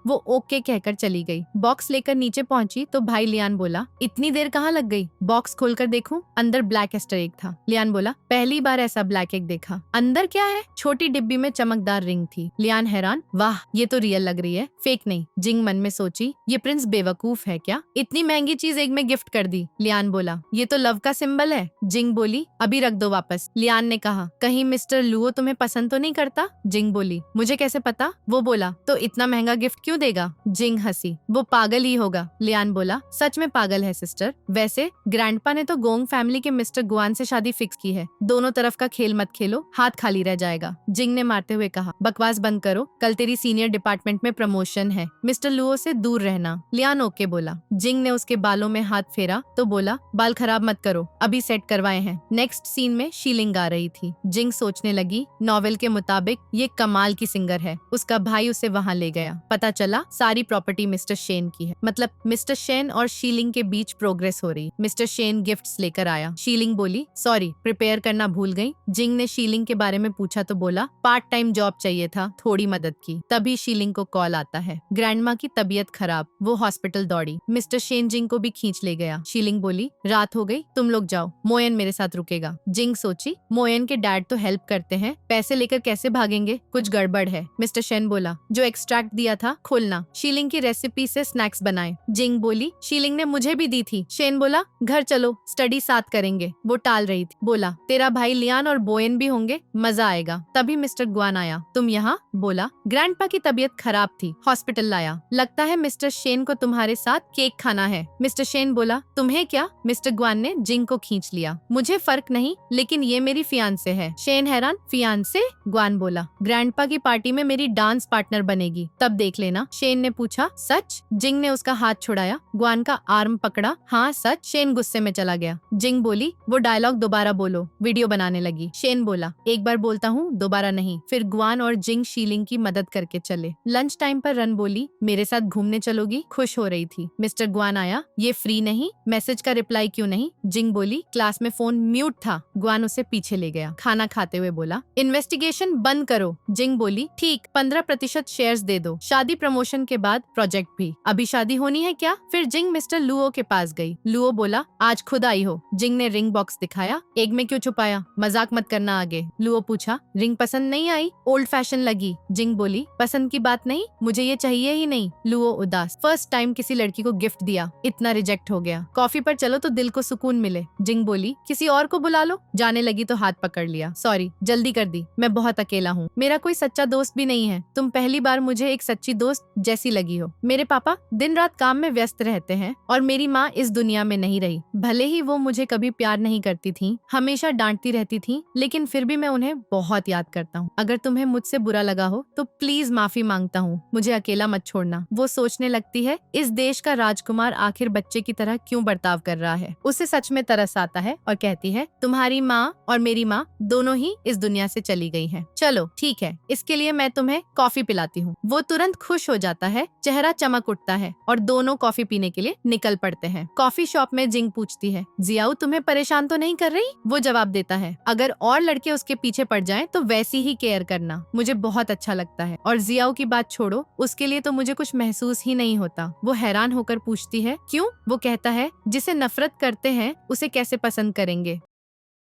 वो ओके कहकर चली गई। बॉक्स लेकर नीचे पहुंची तो भाई लियान बोला, इतनी देर कहाँ लग गई? बॉक्स खोलकर देखूं, अंदर ब्लैक एस्टर एग था। लियान बोला, पहली बार ऐसा ब्लैक एग देखा। अंदर क्या है? छोटी डिब्बी में चमकदार रिंग थी। लियान हैरान, वाह, ये तो रियल लग रही है, फेक नहीं। जिंग मन में सोची, ये प्रिंस बेवकूफ है क्या, इतनी महंगी चीज एग में गिफ्ट कर दी। लियान बोला, ये तो लव का सिंबल है। जिंग बोली, अभी रख दो वापस। लियान ने कहा, कहीं मिस्टर लुओ तुम्हें पसंद तो नहीं करता? जिंग बोली, मुझे कैसे पता? वो बोला, तो इतना महंगा गिफ्ट क्यों देगा? जिंग हंसी, वो पागल ही होगा। लियान बोला, सच में पागल है सिस्टर। वैसे ग्रैंडपा ने तो गोंग फैमिली के मिस्टर गुआन से शादी फिक्स की है। दोनों तरफ का खेल मत खेलो, हाथ खाली रह जाएगा। जिंग ने मारते हुए कहा, बकवास बंद करो, कल तेरी सीनियर डिपार्टमेंट में प्रमोशन है, मिस्टर लुओ से दूर रहना। लियान ओके बोला। जिंग ने उसके बालों में हाथ फेरा तो बोला, बाल खराब मत करो, अभी सेट करवाए हैं। नेक्स्ट सीन में शीलिंग आ रही थी। जिंग सोचने लगी, नॉवेल के मुताबिक ये कमाल की सिंगर है। उसका भाई उसे वहाँ ले गया। पता चला सारी प्रॉपर्टी मिस्टर शेन की है, मतलब मिस्टर शेन और शीलिंग के बीच प्रोग्रेस हो रही। मिस्टर शेन गिफ्ट्स लेकर आया। शीलिंग बोली, सॉरी, प्रिपेयर करना भूल गई। जिंग ने शीलिंग के बारे में पूछा तो बोला, पार्ट टाइम जॉब चाहिए था, थोड़ी मदद की। तभी शीलिंग को कॉल आता है, ग्रैंडमा की तबीयत खराब, वो हॉस्पिटल दौड़ी। मिस्टर शेन जिंग को भी खींच ले गया। शीलिंग बोली, रात हो गई, तुम लोग जाओ, मोयन मेरे साथ रुकेगा। जिंग सोची, मोयन के डैड तो हेल्प करते हैं, पैसे लेकर कैसे भागेंगे, कुछ गड़बड़ है। मिस्टर शेन बोला, जो एक्सट्रैक्ट दिया था खोलना। शीलिंग की रेसिपी से स्नैक्स बनाए। जिंग बोली, शीलिंग ने मुझे भी दी थी। शेन बोला, घर चलो, स्टडी साथ करेंगे। वो टाल रही थी। बोला, तेरा भाई लियान और बोयन भी होंगे, मजा आएगा। तभी मिस्टर ग्वान आया। तुम यहाँ? बोला, ग्रैंडपा की तबीयत खराब थी, हॉस्पिटल लाया। लगता है मिस्टर शेन को तुम्हारे साथ केक खाना है। मिस्टर शेन बोला, तुम्हें क्या? मिस्टर ग्वान ने जिंग को खींच लिया। मुझे फर्क नहीं, लेकिन ये मेरी फियांसे है। शेन हैरान, फियांसे? ग्वान बोला, ग्रैंडपा की पार्टी में मेरी डांस पार्टनर बनेगी, तब देख लेना। शेन ने पूछा, सच? जिंग ने उसका हाथ छुड़ाया। ग्वान का आर्म पकड़ा। हाँ सच। शेन गुस्से में चला गया। जिंग बोली, वो डायलॉग दोबारा बोलो, वीडियो बनाने लगी। शेन बोला, एक बार बोलता हूँ, दोबारा नहीं। फिर ग्वान और जिंग शीलिंग की मदद करके चले। लंच टाइम पर रन बोली, मेरे साथ घूमने चलोगी? खुश हो रही थी। मिस्टर ग्वान आया, ये फ्री नहीं, मैसेज का रिप्लाई क्यों नहीं? जिंग बोली, क्लास में फोन म्यूट था। ग्वान उसे पीछे ले गया। खाना खाते हुए बोला, इन्वेस्टिगेशन बंद करो। जिंग बोली, ठीक, 15% शेयर्स दे दो, शादी प्रमोशन के बाद प्रोजेक्ट भी। अभी शादी होनी है क्या? फिर जिंग मिस्टर लुओ के पास गई। लुओ बोला, आज खुद आई हो। जिंग ने रिंग बॉक्स दिखाया। एग में क्यों छुपाया? मजाक मत करना आगे। लुओ पूछा, रिंग पसंद नहीं आई? ओल्ड फैशन लगी। जिंग बोली, पसंद की बात नहीं, मुझे ये चाहिए ही नहीं। लुओ उदास, फर्स्ट टाइम किसी लड़की को गिफ्ट दिया, इतना रिजेक्ट हो गया। कॉफी पर चलो तो दिल को सुकून मिले। जिंग बोली, किसी और को बुला लो। जाने लगी तो हाथ पकड़ लिया। सॉरी, जल्दी कर दी, मैं बहुत अकेला हूँ, मेरा कोई सच्चा दोस्त भी नहीं है। तुम पहली बार मुझे एक सच्ची दोस्त जैसी लगी हो। मेरे पापा दिन रात काम में व्यस्त रहते हैं और मेरी माँ इस दुनिया में नहीं रही। भले ही वो मुझे कभी प्यार नहीं करती थी, हमेशा डांटती रहती थी, लेकिन फिर भी मैं उन्हें बहुत याद करता हूँ। अगर तुम्हें मुझसे बुरा लगा हो तो प्लीज माफी मांगता हूँ, मुझे अकेला मत छोड़ना। वो सोचने लगती है, इस देश का राजकुमार आखिर बच्चे की तरह क्यों बर्ताव कर रहा है। उसे सच में तरस आता है और कहती है, तुम्हारी माँ और मेरी माँ दोनों ही इस दुनिया से चली गई हैं। चलो ठीक है, इसके लिए मैं तुम्हें कॉफी पिलाती हूँ। वो तुरंत खुश हो जाता है, चेहरा चमक उठता है और दोनों कॉफी पीने के लिए निकल पड़ते हैं। कॉफी शॉप में जिंग पूछती है, जियाओ तुम्हें परेशान तो नहीं कर रही? वो जवाब देता है, अगर और लड़के उसके पीछे पड़ जाएं तो वैसी ही केयर करना, मुझे बहुत अच्छा लगता है। और जियाओ की बात छोड़ो, उसके लिए तो मुझे कुछ महसूस ही नहीं होता। वो हैरान होकर पूछती है, क्यों? वो कहता है, जिसे नफरत करते हैं उसे कैसे पसंद करेंगे।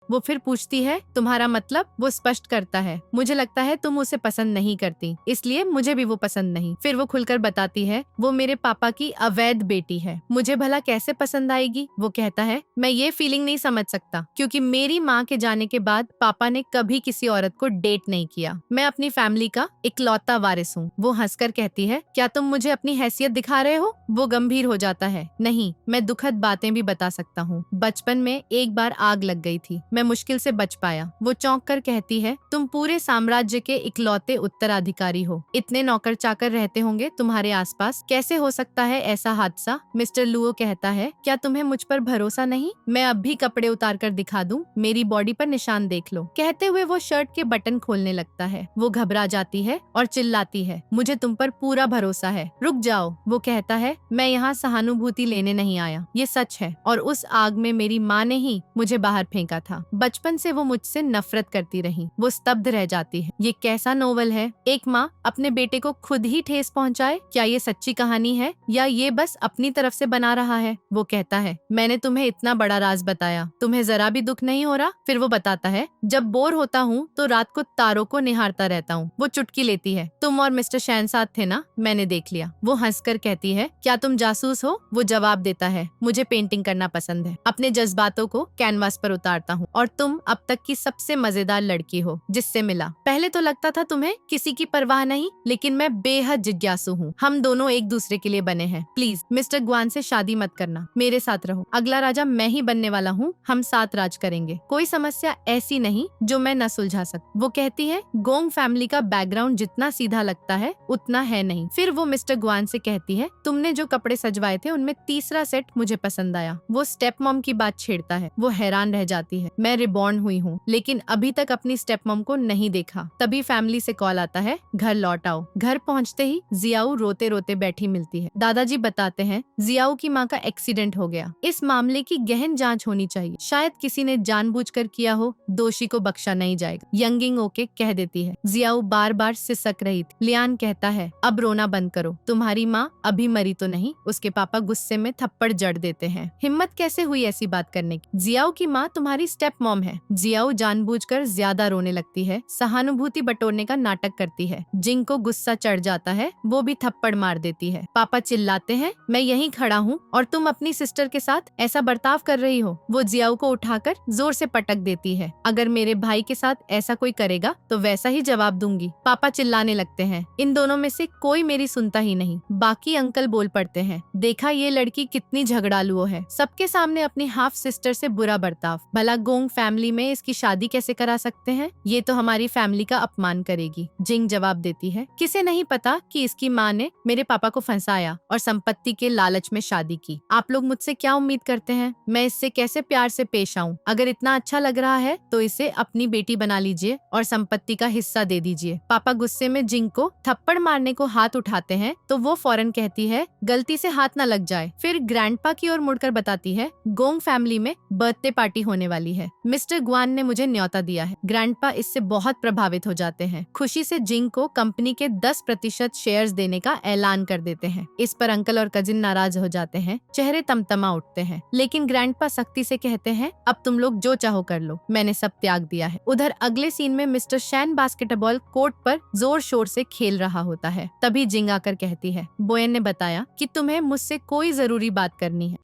वो फिर पूछती है, तुम्हारा मतलब? वो स्पष्ट करता है, मुझे लगता है तुम उसे पसंद नहीं करती, इसलिए मुझे भी वो पसंद नहीं। फिर वो खुलकर बताती है, वो मेरे पापा की अवैध बेटी है, मुझे भला कैसे पसंद आएगी? वो कहता है, मैं ये फीलिंग नहीं समझ सकता, क्योंकि मेरी माँ के जाने के बाद पापा ने कभी किसी औरत को डेट नहीं किया। मैं अपनी फैमिली का इकलौता वारिस हूँ। वो हंसकर कहती है, क्या तुम मुझे अपनी हैसियत दिखा रहे हो? वो गंभीर हो जाता है, नहीं, मैं दुखद बातें भी बता सकता हूँ। बचपन में एक बार आग लग गई थी, मैं मुश्किल से बच पाया। वो चौंक कर कहती है, तुम पूरे साम्राज्य के इकलौते उत्तराधिकारी हो, इतने नौकर चाकर रहते होंगे तुम्हारे आसपास, कैसे हो सकता है ऐसा हादसा? मिस्टर लुओ कहता है, क्या तुम्हें मुझ पर भरोसा नहीं? मैं अब भी कपड़े उतार कर दिखा दूं, मेरी बॉडी पर निशान देख लो। कहते हुए वो शर्ट के बटन खोलने लगता है। वो घबरा जाती है और चिल्लाती है, मुझे तुम पर पूरा भरोसा है, रुक जाओ। वो कहता है, मैं यहाँ सहानुभूति लेने नहीं आया, ये सच है, और उस आग में मेरी माँ ने ही मुझे बाहर फेंका था। बचपन से वो मुझसे नफरत करती रही। वो स्तब्ध रह जाती है। ये कैसा नोवेल है? एक माँ अपने बेटे को खुद ही ठेस पहुँचाए। क्या ये सच्ची कहानी है या ये बस अपनी तरफ से बना रहा है? वो कहता है, मैंने तुम्हें इतना बड़ा राज बताया, तुम्हें जरा भी दुख नहीं हो रहा? फिर वो बताता है, जब बोर होता हूँ तो रात को तारों को निहारता रहता हूँ। वो चुटकी लेती है, तुम और मिस्टर शैन साथ थे ना? मैंने देख लिया। वो हंसकर कहती है, क्या तुम जासूस हो? वो जवाब देता है, मुझे पेंटिंग करना पसंद है, अपने जज्बातों को कैनवास पर उतारता हूँ, और तुम अब तक की सबसे मजेदार लड़की हो जिससे मिला। पहले तो लगता था तुम्हें किसी की परवाह नहीं, लेकिन मैं बेहद जिज्ञासु हूँ। हम दोनों एक दूसरे के लिए बने हैं। प्लीज मिस्टर ग्वान से शादी मत करना, मेरे साथ रहो। अगला राजा मैं ही बनने वाला हूँ, हम साथ राज करेंगे। कोई समस्या ऐसी नहीं जो मैं न सुलझा सकूं। वो कहती है, गोंग फैमिली का बैकग्राउंड जितना सीधा लगता है उतना है नहीं। फिर वो मिस्टर ग्वान से कहती है, तुमने जो कपड़े सजवाए थे उनमें तीसरा सेट मुझे पसंद आया। वो स्टेप मॉम की बात छेड़ता है। वो हैरान रह जाती है, मैं रिबॉर्न हुई हूँ, लेकिन अभी तक अपनी स्टेप मॉम को नहीं देखा। तभी फैमिली से कॉल आता है, घर लौट आओ। घर पहुँचते ही जियाओ रोते रोते बैठी मिलती है। दादाजी बताते हैं, जियाओ की माँ का एक्सीडेंट हो गया, इस मामले की गहन जांच होनी चाहिए, शायद किसी ने जानबूझकर किया हो, दोषी को बख्शा नहीं जाएगा। यंगिंग ओके कह देती है। जियाओ बार बार सिसक रही थी। लियान कहता है, अब रोना बंद करो, तुम्हारी माँ अभी मरी तो नहीं? उसके पापा गुस्से में थप्पड़ जड़ देते हैं। हिम्मत कैसे हुई ऐसी बात करने की? जियाओ की माँ तुम्हारी स्टेप मॉम है। जियाओ जानबूझकर ज्यादा रोने लगती है, सहानुभूति बटोरने का नाटक करती है। जिंग को गुस्सा चढ़ जाता है, वो भी थप्पड़ मार देती है। पापा चिल्लाते हैं, मैं यहीं खड़ा हूँ और तुम अपनी सिस्टर के साथ ऐसा बर्ताव कर रही हो। वो जियाओ को उठाकर जोर से पटक देती है, अगर मेरे भाई के साथ ऐसा कोई करेगा तो वैसा ही जवाब दूंगी। पापा चिल्लाने लगते हैं, इन दोनों में से कोई मेरी सुनता ही नहीं। बाकी अंकल बोल पड़ते हैं, देखा ये लड़की कितनी झगड़ालू है, सबके सामने अपनी हाफ सिस्टर से बुरा बर्ताव। भला गोंग फैमिली में इसकी शादी कैसे करा सकते हैं? ये तो हमारी फैमिली का अपमान करेगी। जिंग जवाब देती है, किसे नहीं पता कि इसकी माँ ने मेरे पापा को फंसाया और संपत्ति के लालच में शादी की। आप लोग मुझसे क्या उम्मीद करते हैं? मैं इससे कैसे प्यार से पेश आऊं? अगर इतना अच्छा लग रहा है तो इसे अपनी बेटी बना लीजिए और संपत्ति का हिस्सा दे दीजिए। पापा गुस्से में जिंग को थप्पड़ मारने को हाथ उठाते हैं तो वो फौरन कहती है, गलती से हाथ न लग जाए। फिर ग्रैंडपा की ओर मुड़कर बताती है, गोंग फैमिली में बर्थडे पार्टी होने वाली है, मिस्टर ग्वान ने मुझे न्योता दिया है। ग्रैंडपा इससे बहुत प्रभावित हो जाते हैं। खुशी से जिंग को कंपनी के 10% शेयर्स देने का ऐलान कर देते हैं। इस पर अंकल और कजिन नाराज हो जाते हैं, चेहरे तमतमा उठते हैं। लेकिन ग्रैंडपा सख्ती से कहते हैं, अब तुम लोग जो चाहो कर लो, मैंने सब त्याग दिया है। उधर अगले सीन में मिस्टर शैन बास्केटबॉल कोर्ट पर जोर शोर से खेल रहा होता है। तभी जिंग आकर कहती है, बोयन ने बताया कि तुम्हें मुझसे कोई जरूरी बात करनी है।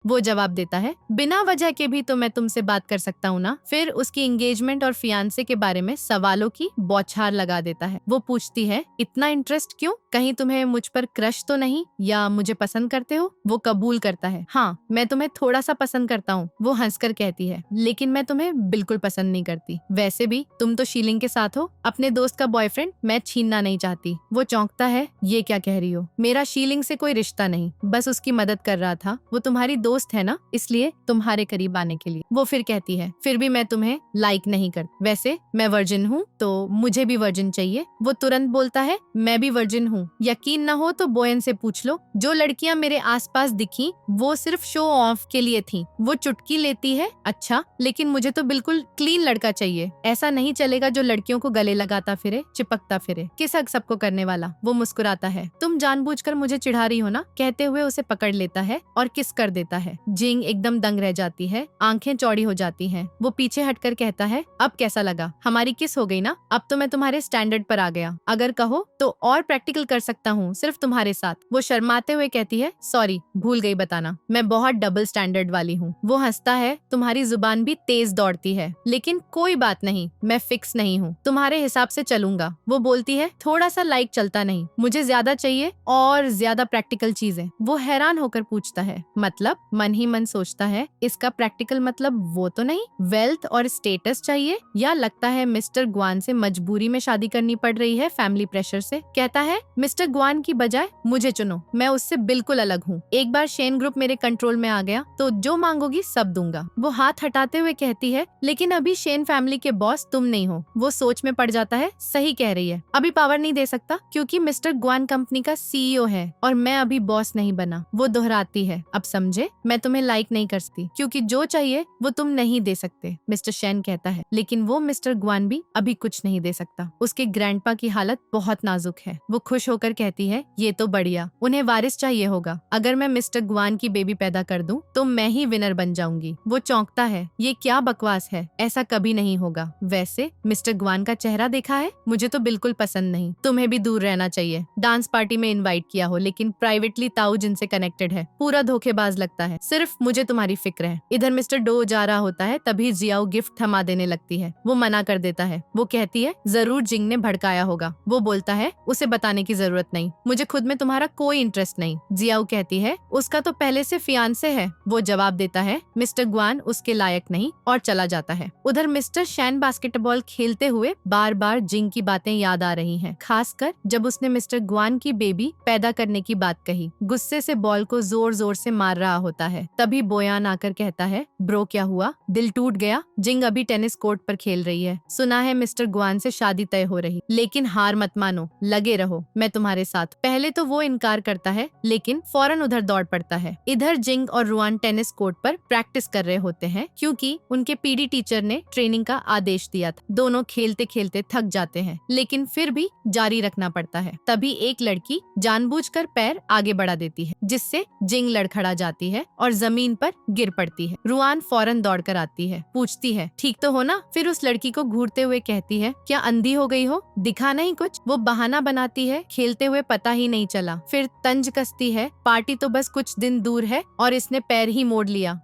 वो जवाब देता है, बिना वजह के भी तो मैं तुमसे बात कर सकता हूँ ना। फिर उसकी एंगेजमेंट और फियांसे के बारे में सवालों की बौछार लगा देता है। वो पूछती है, इतना इंटरेस्ट क्यों? कहीं तुम्हें मुझ पर क्रश तो नहीं, या मुझे पसंद करते हो? वो कबूल करता है, हाँ मैं तुम्हें थोड़ा सा पसंद करता हूँ। वो हंसकर कहती है, लेकिन मैं तुम्हें बिल्कुल पसंद नहीं करती। वैसे भी तुम तो शीलिंग के साथ हो, अपने दोस्त का बॉयफ्रेंड मैं छीनना नहीं चाहती। वो चौंकता है, ये क्या कह रही हो? मेरा शीलिंग से कोई रिश्ता नहीं, बस उसकी मदद कर रहा था। वो तुम्हारी दोस्त है ना, इसलिए तुम्हारे करीब आने के लिए। वो फिर कहती है, फिर भी मैं तुम्हें लाइक नहीं करती। वैसे मैं वर्जिन हूँ तो मुझे भी वर्जिन चाहिए। वो तुरंत बोलता है, मैं भी वर्जिन हूँ। यकीन न हो तो बोयन से पूछ लो। जो लड़कियां मेरे आसपास दिखी वो सिर्फ शो ऑफ के लिए थी। वो चुटकी लेती है, अच्छा लेकिन मुझे तो बिल्कुल क्लीन लड़का चाहिए। ऐसा नहीं चलेगा जो लड़कियों को गले लगाता फिरे, चिपकता फिरे, किस हक सबको करने वाला। वो मुस्कुराता है, तुम जानबूझकर मुझे चिढ़ा रही हो ना, कहते हुए उसे पकड़ लेता है और किस कर देता है। जिंग एकदम दंग रह जाती है, आंखें चौड़ी हो जाती हैं। वो पीछे हटकर कहता है, अब कैसा लगा? हमारी किस हो गई ना? अब तो मैं तुम्हारे स्टैंडर्ड पर आ गया। अगर कहो तो और प्रैक्टिकल कर सकता हूँ सिर्फ तुम्हारे साथ। वो शर्माते हुए कहती है, सॉरी भूल गई बताना, मैं बहुत डबल स्टैंडर्ड वाली हूँ। वो हंसता है, तुम्हारी जुबान भी तेज दौड़ती है, लेकिन कोई बात नहीं, मैं फिक्स नहीं हूँ, तुम्हारे हिसाब से चलूंगा। वो बोलती है, थोड़ा सा लाइक चलता नहीं, मुझे ज्यादा चाहिए और ज्यादा प्रैक्टिकल चीजें। वो हैरान होकर पूछता है, मतलब? मन ही मन सोचता है, इसका प्रैक्टिकल मतलब वो तो नहीं वेल्थ और स्टेटस चाहिए, या लगता है मिस्टर ग्वान से मजबूरी में शादी करनी पड़ रही है फैमिली प्रेशर से। कहता है, मिस्टर ग्वान की बजाय मुझे चुनो, मैं उससे बिल्कुल अलग हूँ। एक बार शेन ग्रुप मेरे कंट्रोल में आ गया तो जो मांगोगी सब दूंगा। वो हाथ हटाते हुए कहती है, लेकिन अभी शेन फैमिली के बॉस तुम नहीं हो। वो सोच में पड़ जाता है, सही कह रही है, अभी पावर नहीं दे सकता क्योंकि मिस्टर ग्वान कंपनी का सीईओ है और मैं अभी बॉस नहीं बना। वो दोहराती है, अब समझे, मैं तुम्हें लाइक नहीं कर सकती क्योंकि जो चाहिए वो तुम नहीं दे सकते। मिस्टर शेन कहता है, लेकिन वो मिस्टर ग्वान भी अभी कुछ नहीं दे सकता, उसके ग्रैंडपा की हालत बहुत नाजुक है। वो खुश होकर कहती है, ये तो बढ़िया, उन्हें वारिस चाहिए होगा। अगर मैं मिस्टर ग्वान की बेबी पैदा कर दूं तो मैं ही विनर बन जाऊंगी। वो चौंकता है, ये क्या बकवास है, ऐसा कभी नहीं होगा। वैसे मिस्टर ग्वान का चेहरा देखा है, मुझे तो बिल्कुल पसंद नहीं, तुम्हें भी दूर रहना चाहिए। डांस पार्टी में इनवाइट किया हो लेकिन प्राइवेटली ताऊ जिनसे कनेक्टेड है, पूरा धोखेबाज लगता है, सिर्फ मुझे तुम्हारी फिक्र है। इधर मिस्टर डो जा रहा होता है, तभी जियाओ गिफ्ट थमा देने लगती है। वो मना कर देता है। वो कहती है, जरूर जिंग ने भड़काया होगा। वो बोलता है, उसे बताने की जरूरत नहीं, मुझे खुद में तुम्हारा कोई इंटरेस्ट नहीं। जियाओ कहती है, उसका तो पहले से फियांसे है। वो जवाब देता है, मिस्टर ग्वान उसके लायक नहीं, और चला जाता है। उधर मिस्टर शैन बास्केटबॉल खेलते हुए बार बार जिंग की बातें याद आ रही हैं, खासकर जब उसने मिस्टर ग्वान की बेबी पैदा करने की बात कही। गुस्से से बॉल को जोर जोर से मार रहा होता है। तभी बोयान आकर कहता है, ब्रो क्या हुआ, दिल टूट गया? जिंग अभी टेनिस कोर्ट पर खेल रही है, सुना है मिस्टर ग्वान से शादी तय हो रही, लेकिन हार मत मानो, लगे रहो, मैं तुम्हारे साथ। पहले तो वो इनकार करता है लेकिन फौरन उधर दौड़ पड़ता है। इधर जिंग और रुआन टेनिस कोर्ट पर प्रैक्टिस कर रहे होते हैं क्योंकि उनके पीडी टीचर ने ट्रेनिंग का आदेश दिया था। दोनों खेलते खेलते थक जाते हैं लेकिन फिर भी जारी रखना पड़ता है। तभी एक लड़की जानबूझकर पैर आगे बढ़ा देती है जिससे जिंग लड़खड़ा जाती है और जमीन पर गिर पड़ती है। रुआन फौरन दौड़कर आती है, पूछती है, ठीक तो हो ना? फिर उस लड़की को घूरते हुए कहती है, क्या अंधी हो गई हो, दिखा नहीं कुछ? वो बहाना बनाती है, खेलते हुए पता ही नहीं चला। फिर तंज कसती है, पार्टी तो बस कुछ दिन दूर है और इसने पैर ही मोड़ लिया,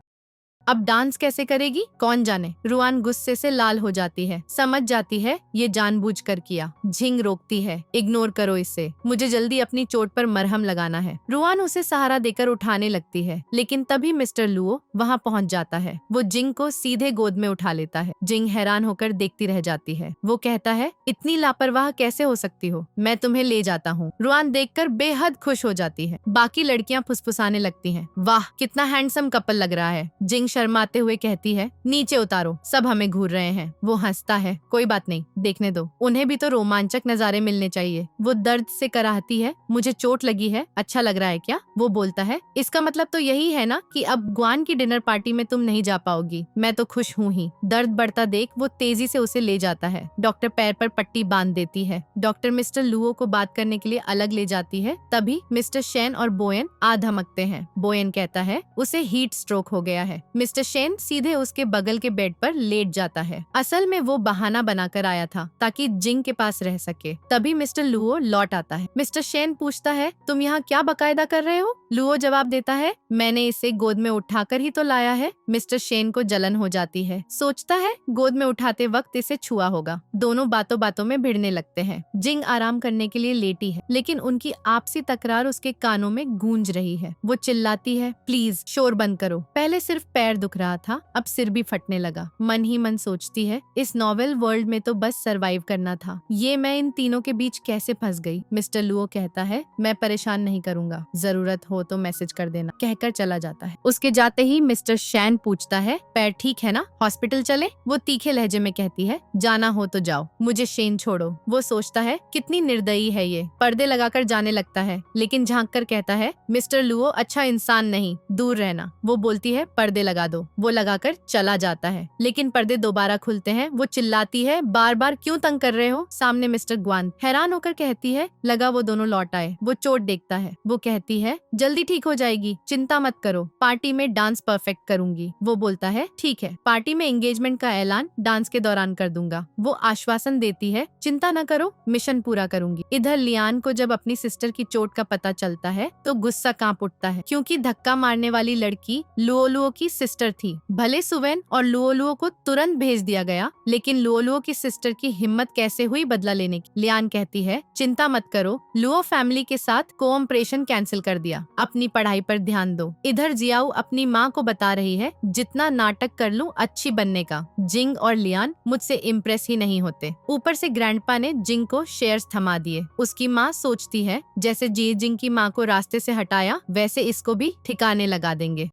अब डांस कैसे करेगी कौन जाने। रुआन गुस्से से लाल हो जाती है, समझ जाती है ये जानबूझकर किया। जिंग रोकती है, इग्नोर करो इसे, मुझे जल्दी अपनी चोट पर मरहम लगाना है। रुआन उसे सहारा देकर उठाने लगती है लेकिन तभी मिस्टर लुओ वहाँ पहुँच जाता है। वो जिंग को सीधे गोद में उठा लेता है। जिंग हैरान होकर देखती रह जाती है। वो कहता है, इतनी लापरवाह कैसे हो सकती हो, मैं तुम्हें ले जाता हूँ। रुआन देखकर बेहद खुश हो जाती है। बाकी लड़कियाँ फुसफुसाने लगती हैं, वाह कितना हैंडसम कपल लग रहा है। जिंग शर्माते हुए कहती है, नीचे उतारो, सब हमें घूर रहे हैं। वो हंसता है, कोई बात नहीं, देखने दो, उन्हें भी तो रोमांचक नजारे मिलने चाहिए। वो दर्द से कराहती है, मुझे चोट लगी है, अच्छा लग रहा है क्या? वो बोलता है, इसका मतलब तो यही है ना कि अब ग्वान की डिनर पार्टी में तुम नहीं जा पाओगी। मैं तो खुश हूँ ही। दर्द बढ़ता देख वो तेजी से उसे ले जाता है। डॉक्टर पैर पर पट्टी बांध देती है। डॉक्टर मिस्टर लुओ को बात करने के लिए अलग ले जाती है। तभी मिस्टर शेन और बोयन आ धमकते हैं। बोयन कहता है उसे हीट स्ट्रोक हो गया है। मिस्टर शेन सीधे उसके बगल के बेड पर लेट जाता है। असल में वो बहाना बनाकर आया था ताकि जिंग के पास रह सके। तभी मिस्टर लुओ लौट आता है। मिस्टर शेन पूछता है, तुम यहाँ क्या बकायदा कर रहे हो? लुओ जवाब देता है, मैंने इसे गोद में उठाकर ही तो लाया है। मिस्टर शेन को जलन हो जाती है। सोचता है गोद में उठाते वक्त इसे छुआ होगा। दोनों बातों बातों में भिड़ने लगते हैं। जिंग आराम करने के लिए लेटी है, लेकिन उनकी आपसी तकरार उसके कानों में गूंज रही है। वो चिल्लाती है, प्लीज शोर बंद करो। पहले सिर्फ पैर दुख रहा था, अब सिर भी फटने लगा। मन ही मन सोचती है, इस नॉवेल वर्ल्ड में तो बस सरवाइव करना था, ये मैं इन तीनों के बीच कैसे फंस गई। मिस्टर लुओ कहता है, मैं परेशान नहीं करूंगा, जरूरत हो तो मैसेज कर देना, कहकर चला जाता है। उसके जाते ही मिस्टर शैन पूछता है, पैर ठीक है ना, हॉस्पिटल चले? वो तीखे लहजे में कहती है, जाना हो तो जाओ, मुझे शेन छोड़ो। वो सोचता है कितनी निर्दयी है ये, पर्दे लगाकर जाने लगता है, लेकिन झांक कर कहता है, मिस्टर लुओ अच्छा इंसान नहीं, दूर रहना। वो बोलती है, पर्दे लगा दो। वो लगाकर चला जाता है, लेकिन पर्दे दोबारा खुलते हैं। वो चिल्लाती है, बार बार क्यों तंग कर रहे हो? सामने मिस्टर ग्वान हैरान होकर कहती है, लगा वो दोनों लौट आए। वो चोट देखता है। वो कहती है, जल्दी ठीक हो जाएगी, चिंता मत करो, पार्टी में डांस परफेक्ट करूंगी। वो बोलता है, ठीक है, पार्टी में एंगेजमेंट का ऐलान डांस के दौरान कर दूंगा। वो आश्वासन देती है, चिंता न करो, मिशन पूरा करूंगी। इधर लियान को जब अपनी सिस्टर की चोट का पता चलता है तो गुस्सा कांप उठता है, क्योंकि धक्का मारने वाली लड़की लुओलुओ की सिस्टर थी। भले सुवेन और लुओलुओ को तुरंत भेज दिया गया, लेकिन लुओलुओ की सिस्टर की हिम्मत कैसे हुई बदला लेने की। लियान कहती है, चिंता मत करो, लुओ फैमिली के साथ कोऑपरेशन कैंसिल कर दिया, अपनी पढ़ाई पर ध्यान दो। इधर जियाओ अपनी माँ को बता रही है, जितना नाटक कर लूं अच्छी बनने का, जिंग और लियान मुझसे इम्प्रेस ही नहीं होते। ऊपर से ग्रैंडपा ने जिंग को शेयर्स थमा दिए। उसकी माँ सोचती है, जैसे जी जिंग की माँ को रास्ते से हटाया, वैसे इसको भी ठिकाने लगा देंगे।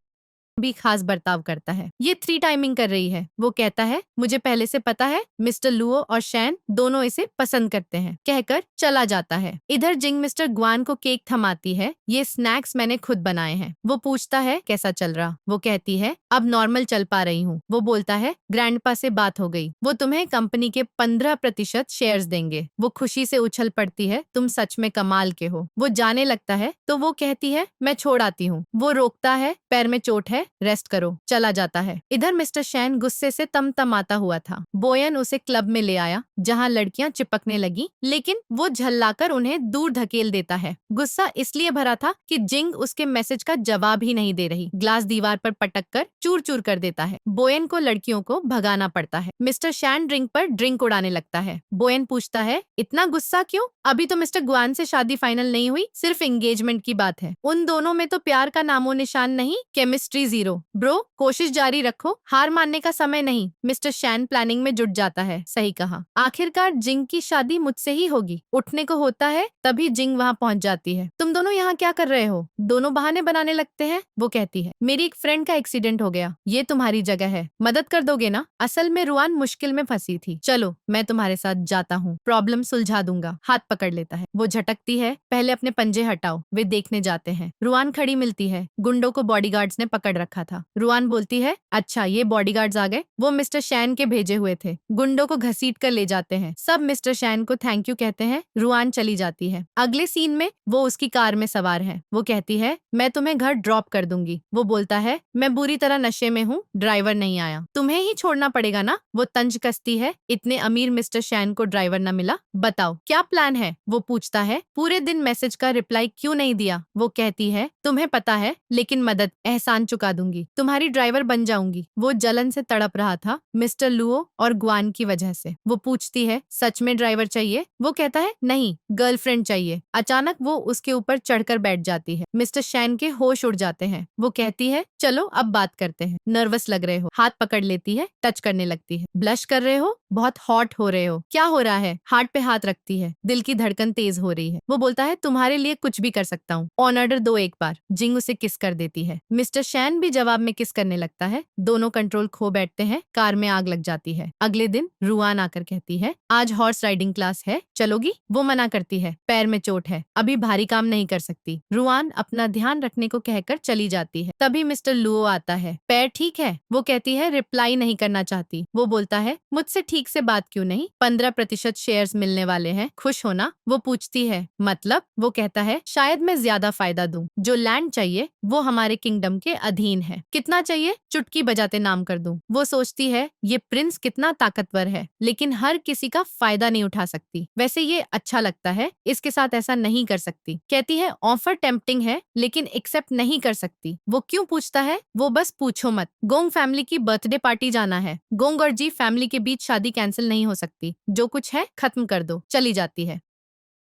भी खास बर्ताव करता है। ये 3 टाइमिंग कर रही है। वो कहता है, मुझे पहले से पता है, मिस्टर लुओ और शैन दोनों इसे पसंद करते हैं, कहकर चला जाता है। इधर जिंग मिस्टर ग्वान को केक थमाती है, ये स्नैक्स मैंने खुद बनाए हैं। वो पूछता है, कैसा चल रहा? वो कहती है, अब नॉर्मल चल पा रही हूँ। वो बोलता है, ग्रैंडपा से बात हो गई, वो तुम्हें कंपनी के 15% शेयर्स देंगे। वो खुशी से उछल पड़ती है, तुम सच में कमाल के हो। वो जाने लगता है तो वो कहती है, मैं छोड़ आती हूँ। वो रोकता है, पैर में चोट है, रेस्ट करो। चला जाता है। इधर मिस्टर शैन गुस्से से तमतमाता हुआ था। बोयन उसे क्लब में ले आया, जहाँ लड़कियां चिपकने लगी, लेकिन वो झल्लाकर उन्हें दूर धकेल देता है। गुस्सा इसलिए भरा था कि जिंग उसके मैसेज का जवाब ही नहीं दे रही। ग्लास दीवार पर पटक कर चूर चूर कर देता है। बोयन को लड़कियों को भगाना पड़ता है। मिस्टर शैन ड्रिंक पर ड्रिंक उड़ाने लगता है। बोयन पूछता है, इतना गुस्सा क्यों? अभी तो मिस्टर ग्वान से शादी फाइनल नहीं हुई, सिर्फ एंगेजमेंट की बात है। उन दोनों में तो प्यार का नामो निशान नहीं, केमिस्ट्री जीरो। ब्रो, कोशिश जारी रखो, हार मानने का समय नहीं। मिस्टर शैन प्लानिंग में जुट जाता है। सही कहा, आखिरकार जिंग की शादी मुझसे ही होगी। उठने को होता है, तभी जिंग वहाँ पहुँच जाती है। तुम दोनों यहाँ क्या कर रहे हो? दोनों बहाने बनाने लगते हैं। वो कहती है, मेरी एक फ्रेंड का एक्सीडेंट हो गया, ये तुम्हारी जगह है, मदद कर दोगे ना? असल में रुआन मुश्किल में फंसी थी, चलो मैं तुम्हारे साथ जाता हूँ, प्रॉब्लम सुलझा दूंगा। हाथ पकड़ लेता है। वो झटकती है, पहले अपने पंजे हटाओ। वे देखने जाते हैं। रुआन खड़ी मिलती है। गुंडों को बॉडीगार्ड्स ने पकड़ रखा था। रुआन बोलती है, अच्छा ये बॉडीगार्ड्स आ गए, वो मिस्टर शैन के भेजे हुए थे। गुंडों को घसीट कर ले जाते हैं। सब मिस्टर शैन को थैंक यू कहते हैं। रुआन चली जाती है। अगले सीन में वो उसकी कार में सवार है। वो कहती है, मैं तुम्हें घर ड्रॉप कर दूंगी। वो बोलता है, मैं बुरी तरह नशे में हूँ, ड्राइवर नहीं आया, तुम्हें ही छोड़ना पड़ेगा ना? वो तंज कसती है, इतने अमीर मिस्टर शैन को ड्राइवर न मिला, बताओ क्या प्लान है? वो पूछता है, पूरे दिन मैसेज का रिप्लाई क्यों नहीं दिया? वो कहती है, तुम्हें पता है, लेकिन मदद एहसान चुका दूंगी, तुम्हारी ड्राइवर बन जाऊंगी। वो जलन से तड़प रहा था, मिस्टर लुओ और ग्वान की वजह से। वो पूछती है, सच में ड्राइवर चाहिए? वो कहता है, नहीं, गर्लफ्रेंड चाहिए। अचानक वो उसके ऊपर चढ़कर बैठ जाती है। मिस्टर शैन के होश उड़ जाते हैं। वो कहती है, चलो अब बात करते हैं, नर्वस लग रहे हो। हाथ पकड़ लेती है, टच करने लगती है। ब्लश कर रहे हो, बहुत हॉट हो रहे हो, क्या हो रहा है? हार्ट पे हाथ रखती है। दिल की धड़कन तेज हो रही है। वो बोलता है, तुम्हारे लिए कुछ भी कर सकता हूँ, ऑन ऑर्डर दो एक बार। जिंग उसे किस कर देती है। मिस्टर शैन मोयन भी जवाब में किस करने लगता है। दोनों कंट्रोल खो बैठते हैं। कार में आग लग जाती है। अगले दिन रुआन आकर कहती है, आज हॉर्स राइडिंग क्लास है, चलोगी? वो मना करती है, पैर में चोट है, अभी भारी काम नहीं कर सकती। रुआन अपना ध्यान रखने को कहकर चली जाती है। तभी मिस्टर लुओ आता है। पैर ठीक है? वो कहती है, रिप्लाई नहीं करना चाहती। वो बोलता है, मुझसे ठीक से बात क्यों नहीं? 15% शेयर्स मिलने वाले हैं, खुश हो ना? वो पूछती है, मतलब? वो कहता है, शायद मैं ज्यादा फायदा दूं। जो लैंड चाहिए वो हमारे किंगडम के अधीन है। कितना चाहिए? चुटकी बजाते नाम कर दूं। वो सोचती है, ये प्रिंस कितना ताकतवर है, लेकिन हर किसी का फायदा नहीं उठा सकती। वैसे ये अच्छा लगता है, इसके साथ ऐसा नहीं कर सकती। कहती है, ऑफर टेम्पटिंग है, लेकिन एक्सेप्ट नहीं कर सकती। वो क्यों पूछता है? वो बस पूछो मत। गोंग फैमिली की बर्थडे पार्टी जाना है। गोंग और जी फैमिली के बीच शादी कैंसिल नहीं हो सकती। जो कुछ है खत्म कर दो। चली जाती है।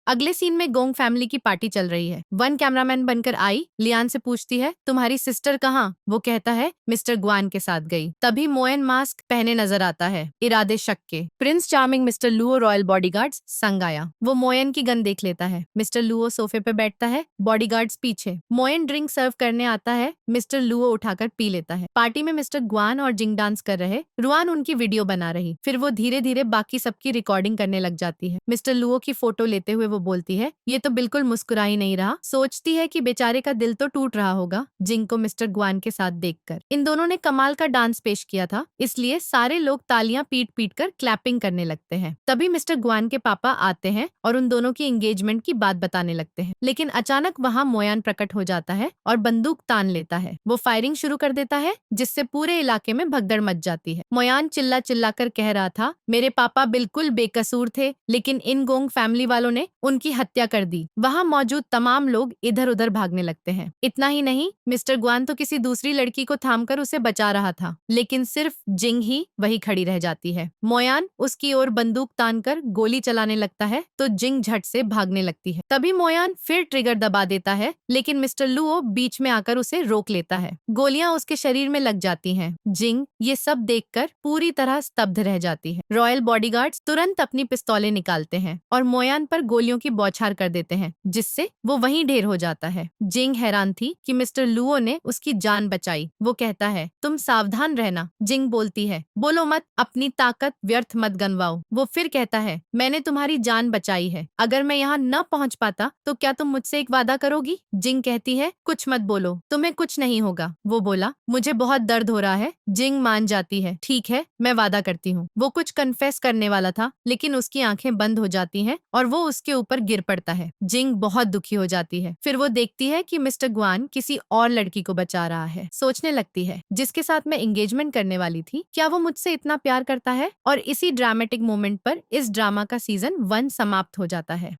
अगले सीन में गोंग फैमिली की पार्टी चल रही है। वन कैमरामैन बनकर आई लियान से पूछती है, तुम्हारी सिस्टर कहाँ? वो कहता है, मिस्टर ग्वान के साथ गई। तभी मोयन मास्क पहने नजर आता है, इरादे शक के। Prince charming mister Luo royal bodyguards संग आया। वो मोयन की गन देख लेता है। मिस्टर लुओ सोफे पे बैठता है, बॉडीगार्ड्स पीछे। मोयन ड्रिंक सर्व करने आता है, मिस्टर लुओ उठाकर पी लेता है। पार्टी में मिस्टर ग्वान और जिंग डांस कर रहे, रुआन उनकी वीडियो बना रही। फिर वो धीरे धीरे बाकी सबकी रिकॉर्डिंग करने लग जाती है। मिस्टर लुओ की फोटो लेते हुए वो बोलती है, ये तो बिल्कुल मुस्कुरा ही नहीं रहा। सोचती है कि बेचारे का दिल तो टूट रहा होगा जिंग को मिस्टर ग्वान के साथ देखकर। इन दोनों ने कमाल का डांस पेश किया था, इसलिए सारे लोग तालियां पीट पीट कर क्लैपिंग करने लगते हैं। तभी मिस्टर ग्वान के पापा आते हैं और उन दोनों की एंगेजमेंट की बात बताने लगते हैं। लेकिन अचानक वहाँ मोयान प्रकट हो जाता है और बंदूक तान लेता है। वो फायरिंग शुरू कर देता है, जिससे पूरे इलाके में भगदड़ मच जाती है। मोयान चिल्ला चिल्ला कर कह रहा था, मेरे पापा बिल्कुल बेकसूर थे, लेकिन इन गोंग फैमिली वालों ने उनकी हत्या कर दी। वहाँ मौजूद तमाम लोग इधर उधर भागने लगते हैं। इतना ही नहीं, मिस्टर ग्वान तो किसी दूसरी लड़की को थामकर उसे बचा रहा था, लेकिन सिर्फ जिंग ही वही खड़ी रह जाती है। मोयान उसकी ओर बंदूक तानकर गोली चलाने लगता है तो जिंग झट से भागने लगती है। तभी मोयान फिर ट्रिगर दबा देता है, लेकिन मिस्टर लुओ बीच में आकर उसे रोक लेता है। गोलियां उसके शरीर में लग जाती हैं। जिंग ये सब देखकर पूरी तरह स्तब्ध रह जाती है। रॉयल बॉडीगार्ड्स तुरंत अपनी पिस्तौलें निकालते हैं और मोयान पर गोलियों की बौछार कर देते हैं, जिससे वो वहीं ढेर हो जाता है। जिंग हैरान थी कि मिस्टर लुओ ने उसकी जान बचाई। वो कहता है, तुम सावधान रहना। जिंग बोलती है, बोलो मत, अपनी ताकत व्यर्थ मत गनवाओ। वो फिर कहता है, मैंने तुम्हारी जान बचाई है, अगर मैं यहाँ न पहुँच पाता तो क्या तुम मुझसे एक वादा करोगी? जिंग कहती है, कुछ मत बोलो, तुम्हें कुछ नहीं होगा। वो बोला, मुझे बहुत दर्द हो रहा है। जिंग मान जाती है, ठीक है, मैं वादा करती हूँ। वो कुछ कन्फेस करने वाला था, लेकिन उसकी आंखें बंद हो जाती हैं और वो उसके ऊपर गिर पड़ता है। जिंग बहुत दुखी हो जाती है। फिर वो देखती है कि मिस्टर ग्वान किसी और लड़की को बचा रहा है। सोचने लगती है, जिसके साथ मैं एंगेजमेंट करने वाली थी, क्या वो मुझसे इतना प्यार करता है? और इसी ड्रामेटिक मोमेंट पर इस ड्रामा का सीजन 1 समाप्त हो जाता है।